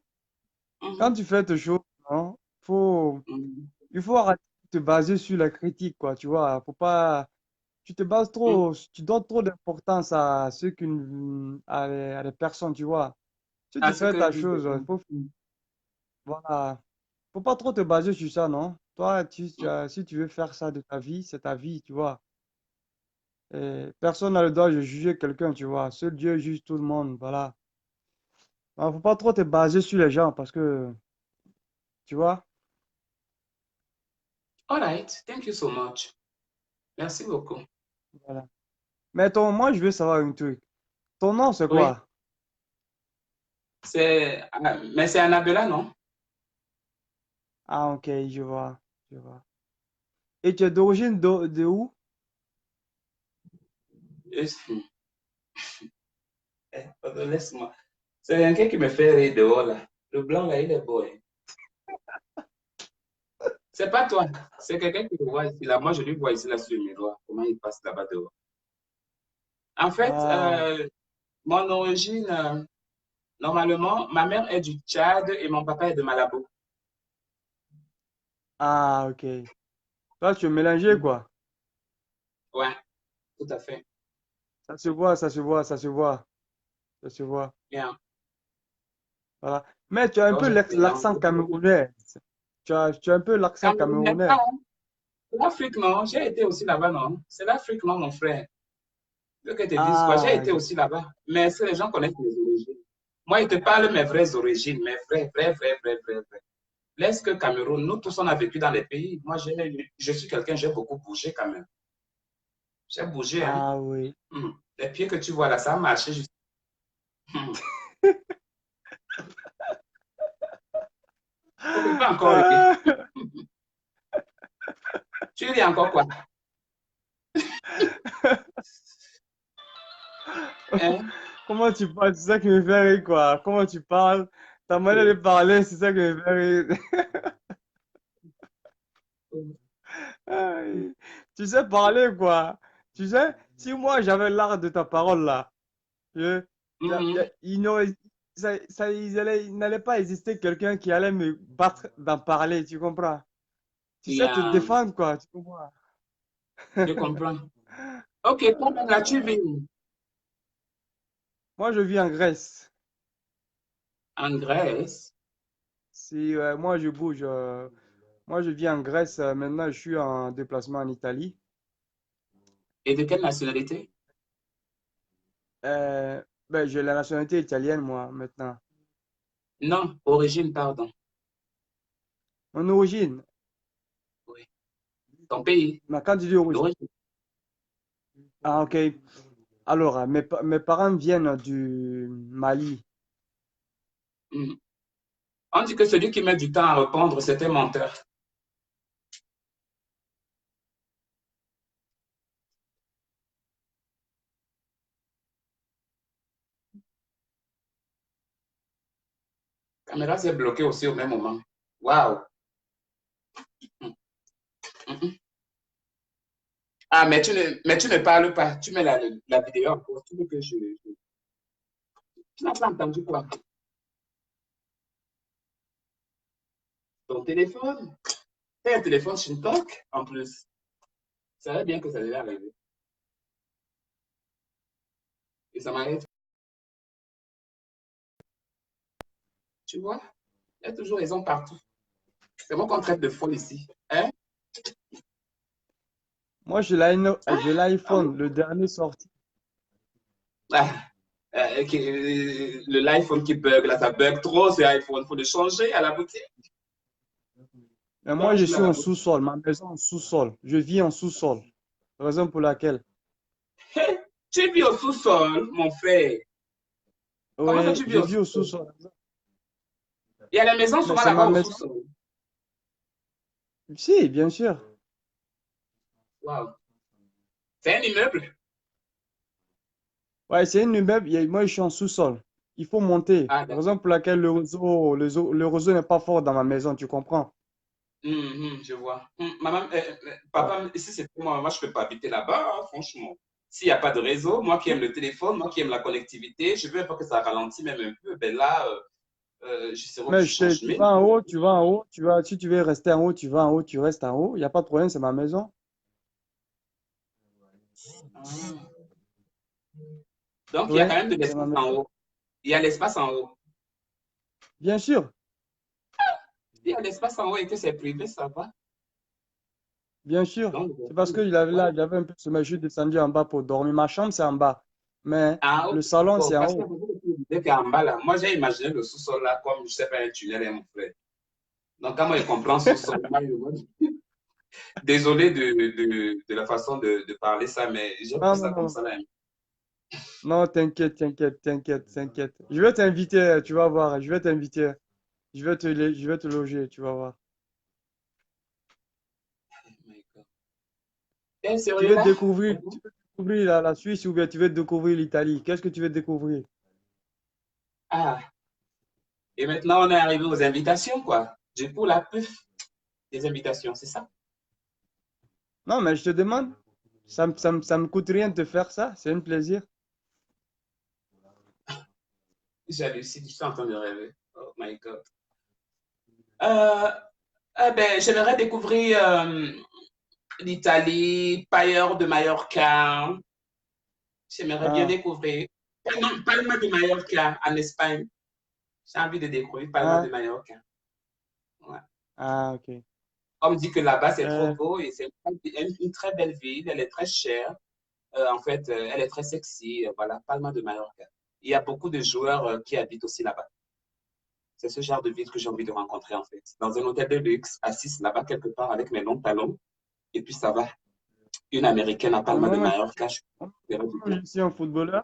quand Mhm. tu fais tes choses, hein, faut, Mhm. il faut arrêter de te baser sur la critique, quoi. Tu vois, faut pas, tu te bases Mhm. trop, tu donnes trop d'importance à à les personnes, tu vois. Si À tu ce fais que ta disent les chose, gens. voilà, faut pas trop te baser sur ça, non? Toi, Mhm. si tu veux faire ça de ta vie, c'est ta vie, tu vois. Et personne n'a le droit de juger quelqu'un, tu vois. Seul Dieu juge tout le monde, voilà. Il faut pas trop te baser sur les gens parce que, tu vois, All right, thank you so much. Merci beaucoup. voilà. Mais moi, je veux savoir un truc. Ton nom, c'est Oui, quoi? mais c'est Annabella, non? Ah, ok, je vois. Et tu es d'origine de où? Euh, Laisse-moi. C'est quelqu'un qui me fait rire dehors là. Le blanc là, il est beau, hein. C'est pas toi, c'est quelqu'un qui le voit ici là. Moi, je lui vois ici là sur le miroir. Comment il passe là-bas dehors. En fait, Ah, mon origine, normalement, ma mère est du Tchad et mon papa est de Malabo. ah, ok. Toi, tu es mélangé, Mhm. quoi. Ouais, tout à fait. Ça se voit, ça se voit, ça se voit, ça se voit. Bien. Voilà. Mais tu as un Donc, peu j'ai un mélange. l'accent camerounais. Tu as un peu l'accent Camerounais, camerounais. non. L'Afrique, non. J'ai été aussi là-bas, non. C'est l'Afrique, non, mon frère. Ce que te disent quoi. J'ai Ah, été aussi là-bas. Mais est-ce que les gens connaissent mes origines? Moi, ils te parlent mes vraies origines, mes vraies. Laisse que Cameroun, nous tous, on a vécu dans les pays. Moi, je suis quelqu'un, j'ai beaucoup bougé quand même. J'ai bougé, hein. ah oui. Les pieds que tu vois là, ça a marché juste. Je ne peux pas encore rire. Ah, Tu ris encore quoi? Hein? comment tu parles, c'est ça qui me fait rire, quoi. Comment tu parles, ta manière de parler, c'est ça qui me fait rire. Aïe. Tu sais parler, quoi. Tu sais, si moi j'avais l'art de ta parole, là, je- Mhm. il n'aurait, il n'allait pas exister quelqu'un qui allait me battre d'en parler, tu comprends? Tu sais te Yeah, défendre, quoi, tu comprends? je comprends. Ok, toi-même là, tu vis où? Moi, je vis en Grèce. En Grèce. Si, moi, je bouge. Moi, je vis en Grèce. Maintenant, je suis en déplacement en Italie. Et de quelle nationalité? Ben, j'ai la nationalité italienne, moi, maintenant. Non, origine, pardon. Mon origine, Oui. Ton pays, mais quand tu dis origine, d'origine. ah, ok. Alors, mes parents viennent du Mali. Mhm. On dit que celui qui met du temps à répondre, c'est un menteur. La caméra s'est bloquée aussi au même moment. Waouh. Mhm. Ah, mais tu ne parles pas. Tu mets la vidéo en pause. Tu veux que tu n'as pas entendu quoi? Ton téléphone? Et un téléphone Shintok, en plus. Ça va bien que ça devait arriver. Et ça m'arrive. Tu vois? Il y a toujours raison partout. C'est moi qu'on traite de folle ici. Hein? Moi, j'ai l'iPhone, le dernier sorti. Ah, l'iPhone qui bug, là, ça bug trop, c'est iPhone. Il faut le changer à la boutique. Mais moi, je Change-le suis à la en boutique. sous-sol, ma maison en sous-sol. Je vis en sous-sol. Raison pour laquelle. Tu vis au sous-sol, mon frère. Comment ça, Oui, tu vis je au vis au sous-sol? sous-sol. Il y a la maison Mais souvent c'est là-bas ma au maison. sous-sol. Si, bien sûr. Waouh. C'est un immeuble? Ouais, c'est une immeuble. Moi, je suis en sous-sol. Il faut monter. Ah, d'accord. Raison pour laquelle le réseau n'est pas fort dans ma maison, tu comprends? Je vois. Maman, papa, si c'est pour moi, je ne peux pas habiter là-bas, hein, franchement. S'il n'y a pas de réseau, moi qui aime le téléphone, moi qui aime la connectivité, je veux pas que ça ralentit même un peu. Ben là, je sais que Mais je change. tu Mais vas en haut, tu vas en haut, si tu veux rester en haut, tu vas en haut, tu restes en haut. Il n'y a pas de problème, c'est ma maison. ah. Donc, il y a Oui, quand même de c'est ma l'espace en maison. haut. Il y a l'espace en haut. Bien sûr, Il y a l'espace en haut et que c'est privé, ça va. bien sûr. Donc, C'est parce qu'il avait ouais. là, il y avait un peu de sommeil, je suis descendu en bas pour dormir. Ma chambre, c'est en bas. Mais Ah, ok. le salon, Bon, c'est en parce que haut. vous dites qu'en bas, là, moi, j'ai imaginé le sous-sol là comme, je sais pas, un tunnel, hein, mon frère. Donc, quand moi, je comprends sous-sol, moi, désolé de la façon de parler ça, mais j'ai Non, pris non, ça comme non. ça là. Non, t'inquiète. Je vais t'inviter, tu vas voir. Je vais t'inviter. Je vais te loger, tu vas voir. T'es Tu sérieux veux là? découvrir, tu veux découvrir la Suisse ou bien tu veux découvrir l'Italie? Qu'est-ce que tu veux découvrir? Ah, et maintenant, on est arrivé aux invitations, quoi. Du coup, la puff des invitations, c'est ça? Non, mais je te demande. Ça me coûte rien de te faire ça. C'est un plaisir. J'hallucine, je suis en train de rêver. Oh my God. Euh, ben, j'aimerais découvrir l'Italie, Pailleur de Mallorca. J'aimerais bien Ah, découvrir. Non, Palma de Mallorca en Espagne. J'ai envie de découvrir Palma de ah, Mallorca. Ouais. ok. On me dit que là-bas, c'est trop Euh, beau et c'est une très belle ville. Elle est très chère. En fait, elle est très sexy. Voilà, Palma de Mallorca. Il y a beaucoup de joueurs qui habitent aussi là-bas. C'est ce genre de ville que j'ai envie de rencontrer, en fait. Dans un hôtel de luxe, assis là-bas quelque part avec mes longs talons. Et puis ça va. Une américaine à mais Palma de Mallorca, je verrais du bien. je suis un footballeur.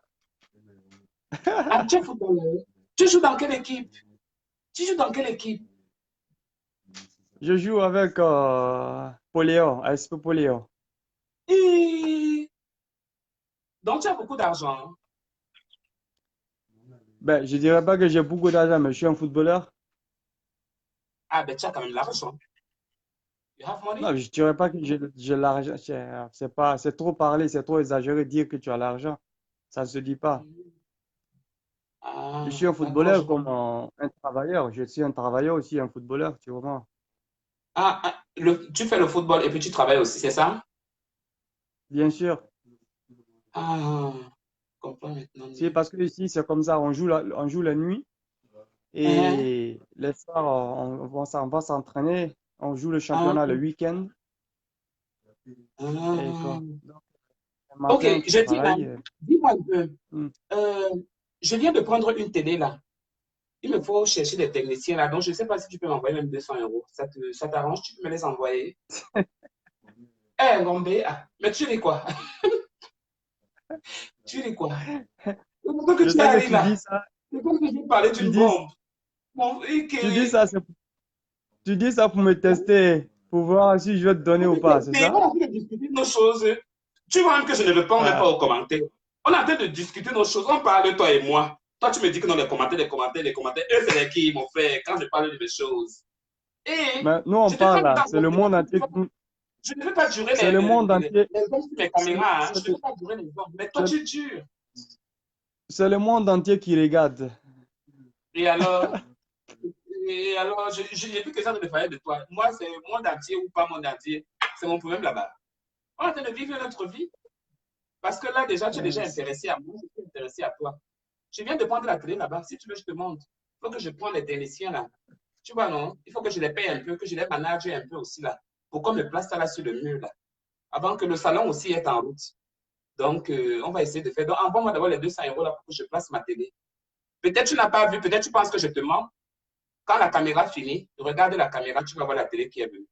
Ah, tu es footballeur. Tu joues dans quelle équipe? Tu joues dans quelle équipe? Je joue avec Poléon, ASP Poléon. Et... Donc, tu as beaucoup d'argent. Ben, je dirais pas que j'ai beaucoup d'argent, mais je suis un footballeur. Ah, ben, tu as quand même l'argent. You have money? Non, je dirais pas que j'ai l'argent. C'est trop parler, c'est trop exagéré de dire que tu as l'argent. Ça ne se dit pas. Je Ah, suis un d'accord, je footballeur comme comprends. un travailleur. Je suis un travailleur aussi, un footballeur, tu vois. Tu fais le football et puis tu travailles aussi, c'est ça? Bien sûr. Ah, je comprends maintenant C'est mieux. parce que ici, c'est comme ça. On joue la nuit Hein? et les soirs, on va s'entraîner. On joue le Ah, championnat le week-end. Et quoi? ah. Donc, le Ok, matin, tu je dis là, travailles. dis-moi un peu. Hmm. Euh, je viens de prendre une télé là. Il me faut chercher des techniciens là. Donc, je ne sais pas si tu peux m'envoyer même 200 euros. Ça t'arrange? Tu peux me les envoyer? Eh, Ngombe, mais tu dis quoi? Tu dis quoi? C'est pour ça que Je tu es sais que allé tu dis là. ça. C'est comme si je parlais Tu d'une dis, bombe. Bon, et tu dis que... ça, tu dis ça pour me tester, pour voir si je vais te donner ou pas, c'est On est ça? en train de discuter de nos choses. Tu vois même que je ne réponds même pas Ah, aux commentaires. On est en train de discuter de nos choses. On parle de toi et moi. Toi, tu me dis que non, les commentaires. Eux, c'est les qui, mon frère, quand je parle de mes choses. Et mais nous, on je ne vais parle pas là. C'est le monde entier. je ne vais pas durer C'est le monde entier. les hommes sur mes C'est caméras. Hein. c'est Je ne le vais pas durer les hommes. Mais toi, c'est- tu dures. c'est le monde entier qui regarde. Et alors, Et alors, j'ai vu que ça ne dépendait de toi. Moi, c'est monde entier ou pas monde entier. C'est mon problème là-bas. On est en train de vivre notre vie. Parce que là, déjà, tu es déjà intéressé à moi, je suis intéressé à toi. Je viens de prendre la télé là-bas. Si tu veux, je te montre. Il faut que je prenne les techniciens là. Tu vois, non? Il faut que je les paye un peu, que je les manage un peu aussi là. Pour qu'on me place ça là sur le mur là. Avant que le salon aussi est en route. Donc, on va essayer de faire. Donc, envoie-moi d'abord les 200 € là pour que je place ma télé. Peut-être tu n'as pas vu, peut-être tu penses que je te mens. Quand la caméra finit, regarde la caméra, tu vas voir la télé qui est venue.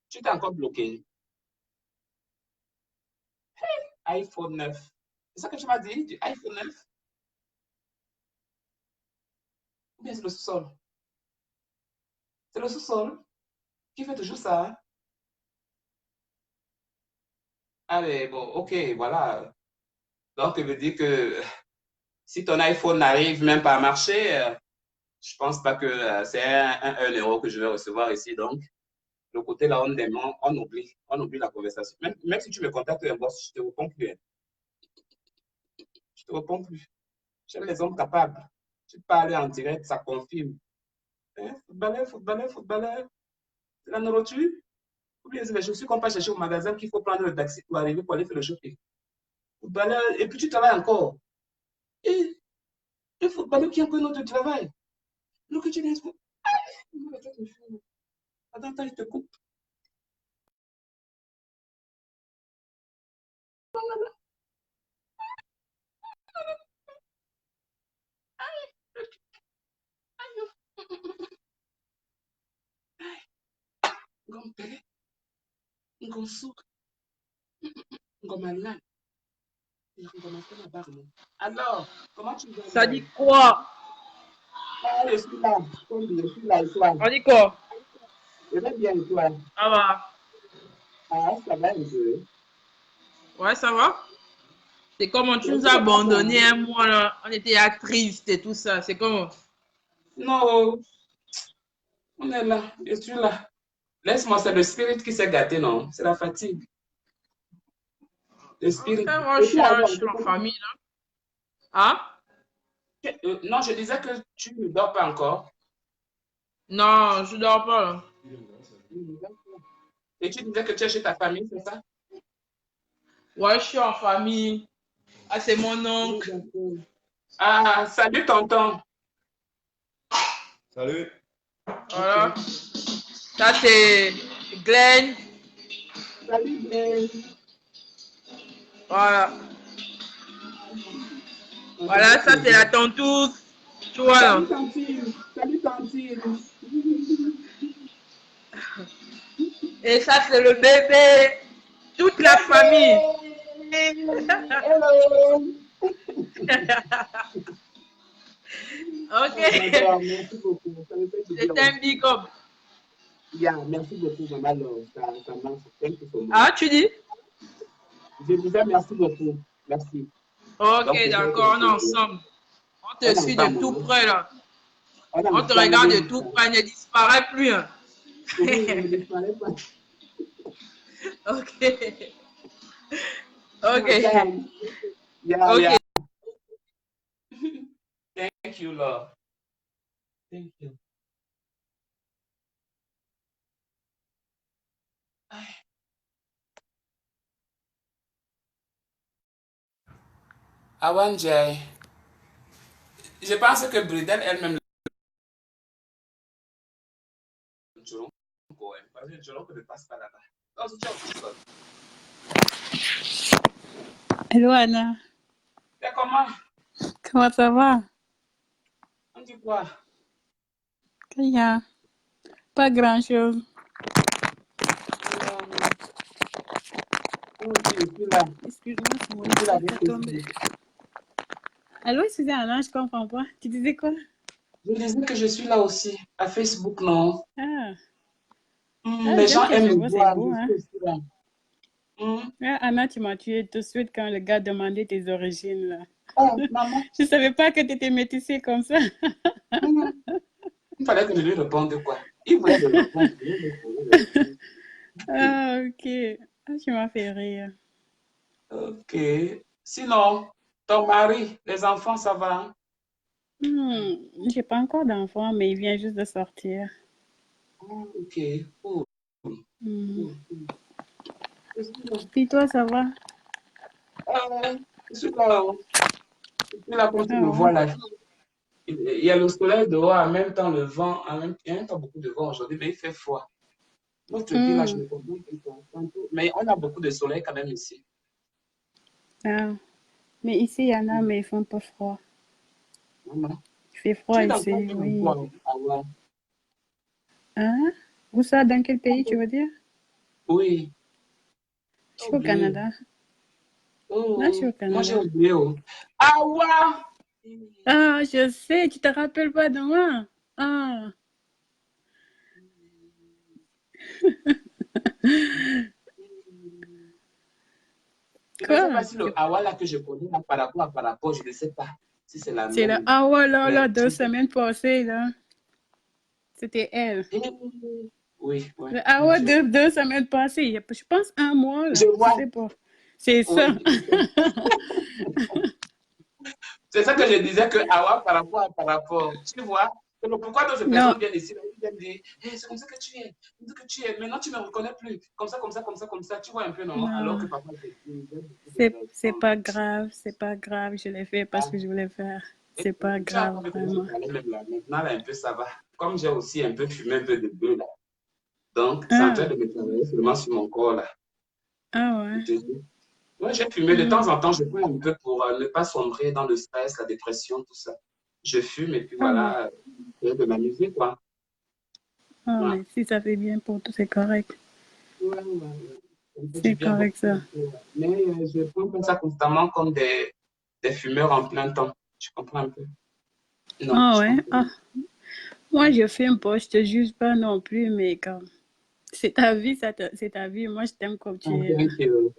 Tu t'es encore bloqué. iPhone 9. C'est ça que tu m'as dit, du iPhone 9? Ou bien c'est le sous-sol? C'est le sous-sol qui fait toujours ça. Hein? Allez, bon, ok, voilà. Donc, il veut dire que si ton iPhone n'arrive même pas à marcher, je pense pas que c'est un euro que je vais recevoir ici. Donc, le côté là, on oublie la conversation. Même si tu me contactes un boss, je te réponds plus. Hein. Je te réponds plus. J'aime les hommes capables. Tu parles en direct, ça confirme. Hein? Footballeur, footballeur, footballeur. C'est la nourriture. Ou bien c'est les chaussures qu'on peut chercher au magasin qu'il faut prendre le taxi pour arriver pour aller faire le shopping. Footballeur, et puis tu travailles encore. Et le footballeur qui a encore un autre travail. Donc tu dis, attends, attends, je te coupe. Ngompele, ngosuk, ngomalane, ngomase la barre. Alors, comment tu vas? Ça dit quoi? Ah, je suis là, je suis là, et toi? On dit quoi? Je vais bien, et toi? Ça va? Ah, ça va un peu. Ouais, ça va? C'est comme tu nous as abandonnés un mois là. On était là tristes et tout ça. C'est comment? Non, on est là, je suis là. Laisse-moi, c'est le spirit qui s'est gâté, non? C'est la fatigue. Le spirit. Moi, je suis en famille là. Hein? Non, je disais que tu ne dors pas encore. Non, je dors pas là. Et tu disais que tu es chez ta famille, c'est ça? Ouais, je suis en famille. Ah, c'est mon oncle. Ah, salut tonton. Salut. Voilà. Ça, c'est Glenn. Salut Glenn. Voilà. Voilà, ça, c'est la tontouse. Tu vois là. Salut tantine. Salut tantine. Et ça, c'est le bébé. Toute la famille. Hello. Ok. Merci beaucoup. C'est un big up. Yeah, merci beaucoup, maman. Ça marche. Thank you so much. Ah, tu dis? Je disais merci beaucoup. Merci. Ok, d'accord, on est ensemble. On te suit de tout près là. On te regarde de tout près, ne disparaît plus. Hein. Ne disparaît pas. Ok. Ok. Yeah, Ok. yeah. Thank you, Lord. Thank you. Awanjay, je pense que Bridel elle-même parce que Jolon ne passe pas là-bas. Non, c'est tout seul. Hello Anna, Et comment? comment ça va? On dit quoi? Rien, pas grand-chose. Excuse-moi, c'est mon écran qui est tombé. Allô, excusez Anna, je comprends pas. Tu disais quoi? Je disais que je suis là aussi, à Facebook, non? Ah. Les gens aiment me voir. Beau, hein? Anna, tu m'as tué tout de suite quand le gars demandait tes origines. Là. Oh, maman. Je ne savais pas que tu étais métissée comme ça. Il fallait que je lui réponde quoi? Il voulait me répondre. Ah, ok. Ah, tu m'as fait rire. Ok. Sinon, Ton mari, les enfants, ça va? Hein? J'ai pas encore d'enfant, mais il vient juste de sortir. Ah, ok. Cool. Hmm. Cool. Puis toi, ça va? Je suis là. Et puis là, comme tu Ah me ouais. vois là, il y a le soleil dehors, en même temps le vent, il y a même pas beaucoup de vent aujourd'hui, mais il fait froid. Moi, je te dis là, je Hmm. me comprends un peu. Mais on a beaucoup de soleil quand même ici. Ah. Mais ici, il y en a, mais ils font pas froid. Maman. Il fait Tu froid es dans ici, quel pays oui. toi? Ah ouais. Hein? Où ça? Dans quel pays, tu veux dire? Oui, Je j'ai suis au oublié. Canada. Oh, Non, je suis au moi j'ai Canada. oublié. Oh. Ah ouais! Ah, je sais, tu te rappelles pas de moi? Ah. Je ne sais pas Quoi? si le Hawa là que je connais là, par rapport, je ne sais pas si c'est la C'est le même. Awa là, Mais, 2 semaines passées, là. C'était elle. oui, oui, Le bien Awa sûr. 2 semaines passées, il y a, je pense 1 mois, là. Je Je vois. sais pas. C'est ça. Oui, c'est ça que je disais que Hawa par rapport. Tu vois? C'est pourquoi d'autres Non, personnes viennent ici, là, ils viennent dire, hey, c'est comme ça que tu es, comme ça que tu es. Maintenant, tu ne me reconnais plus. Comme ça, comme ça, comme ça, comme ça. Tu vois un peu, non? Alors que non. papa, j'ai beaucoup de C'est personnes. pas grave, c'est pas grave. Je l'ai fait parce que je voulais faire. Et C'est pas tu as grave, pas commencé vraiment. à parler même là. Maintenant, là, un peu, ça va. Comme j'ai aussi un peu fumé un peu de bœuf, là. Donc, c'est en train Ah, de me travailler seulement sur mon corps, là. ah Je ouais. te dis. Moi, j'ai fumé de temps Hmm. en temps, je fume un peu pour ne pas sombrer dans le stress, la dépression, tout ça. Je fume et puis Ah ouais. voilà, de m'amuser, quoi. Ah, Ouais. mais si ça fait bien pour toi, c'est correct. Ouais, ouais. Ça me fait du C'est bien correct, beaucoup. ça. Mais je ne prends pas ça constamment comme des fumeurs en plein temps. Tu comprends un peu? Non, Ah je ouais. comprends. Ah, moi, je fume pas, je te juge pas non plus, mais comme c'est ta vie, c'est ta vie. Moi, je t'aime comme tu Oh, es, là.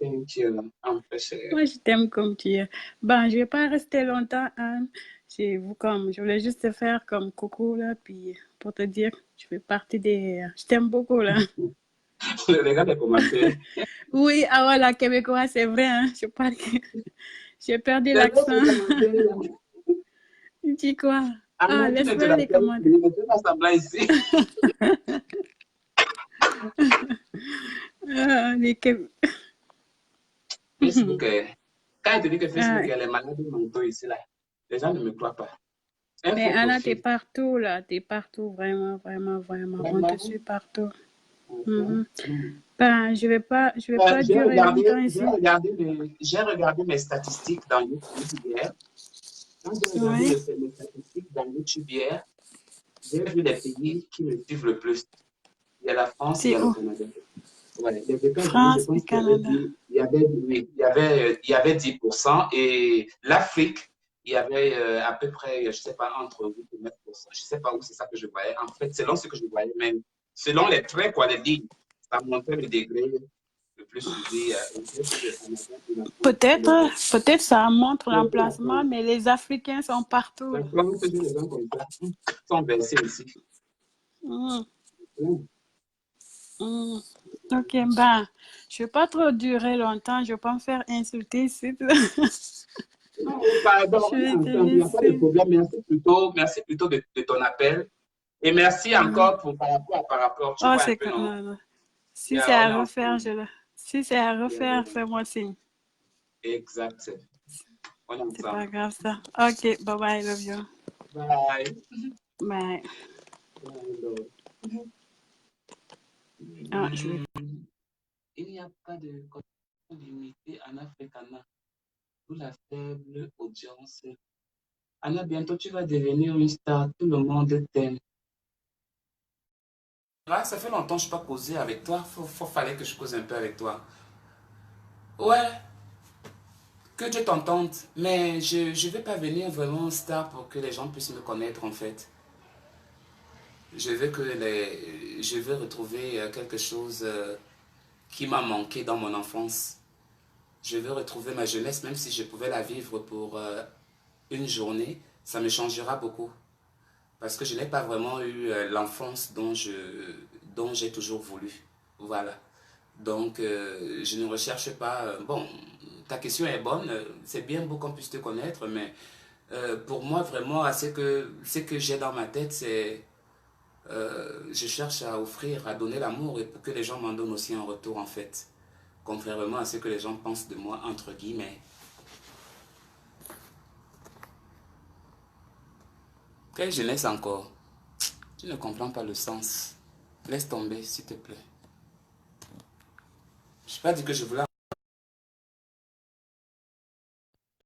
thank you. En fait, Moi, je t'aime comme tu es. Ben, je vais pas rester longtemps, Anne. Je voulais juste te faire comme coucou, là, puis pour te dire que je fais partie des... Je t'aime beaucoup, là. je regarde les commentaires. Oui, ah voilà, québécois, c'est vrai, hein. Je parle... J'ai perdu Les autres l'accent. commentaires. Dis quoi? Ah Ah, non, tu laisse ne te faire les rappelles commentaires. plus. Ne fais pas semblant ici. Ah, Facebook, quand il te dit que Facebook, Ah, il y a les malades mentaux ici, là, les gens ne me croient pas. Un mais faux Anna, t'es profil. partout, là. T'es partout, vraiment, vraiment, vraiment. On te Vraiment. suit partout. Mhm. Ben, je vais pas durer longtemps J'ai ici. regardé mes statistiques dans YouTube hier. Quand j'ai regardé Oui, mes statistiques dans YouTube hier, j'ai vu les pays qui me suivent le plus. Il y a la France, il y c'est a le où? Canada. Ouais, les États-Unis, je France et pense Canada. il y avait 10% et l'Afrique, il y avait à peu près, je ne sais pas, entre 8 et 9%. Je ne sais pas où c'est ça que je voyais. En fait, selon ce que je voyais, même selon les traits, quoi, les lignes, ça montrait le degré le plus suivi. Le Canada, puis la France, puis le Peut-être ça montre surtout la l'emplacement, France. mais les Africains sont partout, La là. France, j'ai des gens comme ça, sont versés ici. Hmm, hmm. Ok, ben, je vais pas trop durer longtemps, je vais pas me faire insulter ici. Non, pardon, Je on est vais te ensemble, il n'y a pas de laisser. problème. Merci plutôt de ton appel. Et merci Hmm. encore pour par rapport, tu Oh, vois un c'est peu, que... non? non, non. Si c'est Yeah, on est à refaire, ensemble. Si c'est à Yeah, refaire, fais-moi signe. exact. On est C'est pas ensemble. grave, ça. Ok, bye bye, love you. Bye. Bye. Bye, love. Ah, je vais... Il n'y a pas de continuité en Afrique, Anna. D'où la faible audience. Anna, bientôt tu vas devenir une star. Tout le monde t'aime. Ouais, ça fait longtemps que je n'ai pas causé avec toi. Fallait que je cause un peu avec toi. Ouais, que Dieu t'entende. Mais je ne vais pas venir vraiment star pour que les gens puissent me connaître en fait. Je veux retrouver quelque chose qui m'a manqué dans mon enfance. Je veux retrouver ma jeunesse, même si je pouvais la vivre pour une journée, ça me changera beaucoup. Parce que je n'ai pas vraiment eu l'enfance dont j'ai toujours voulu. Voilà. Donc, je ne recherche pas... bon, ta question est bonne. C'est bien beau qu'on puisse te connaître, mais pour moi, vraiment, ce que j'ai dans ma tête, c'est... je cherche à offrir, à donner l'amour et pour que les gens m'en donnent aussi en retour, en fait. Contrairement à ce que les gens pensent de moi, entre guillemets. Quelle jeunesse encore? Tu ne comprends pas le sens. Laisse tomber, s'il te plaît. Je n'ai pas dit que je voulais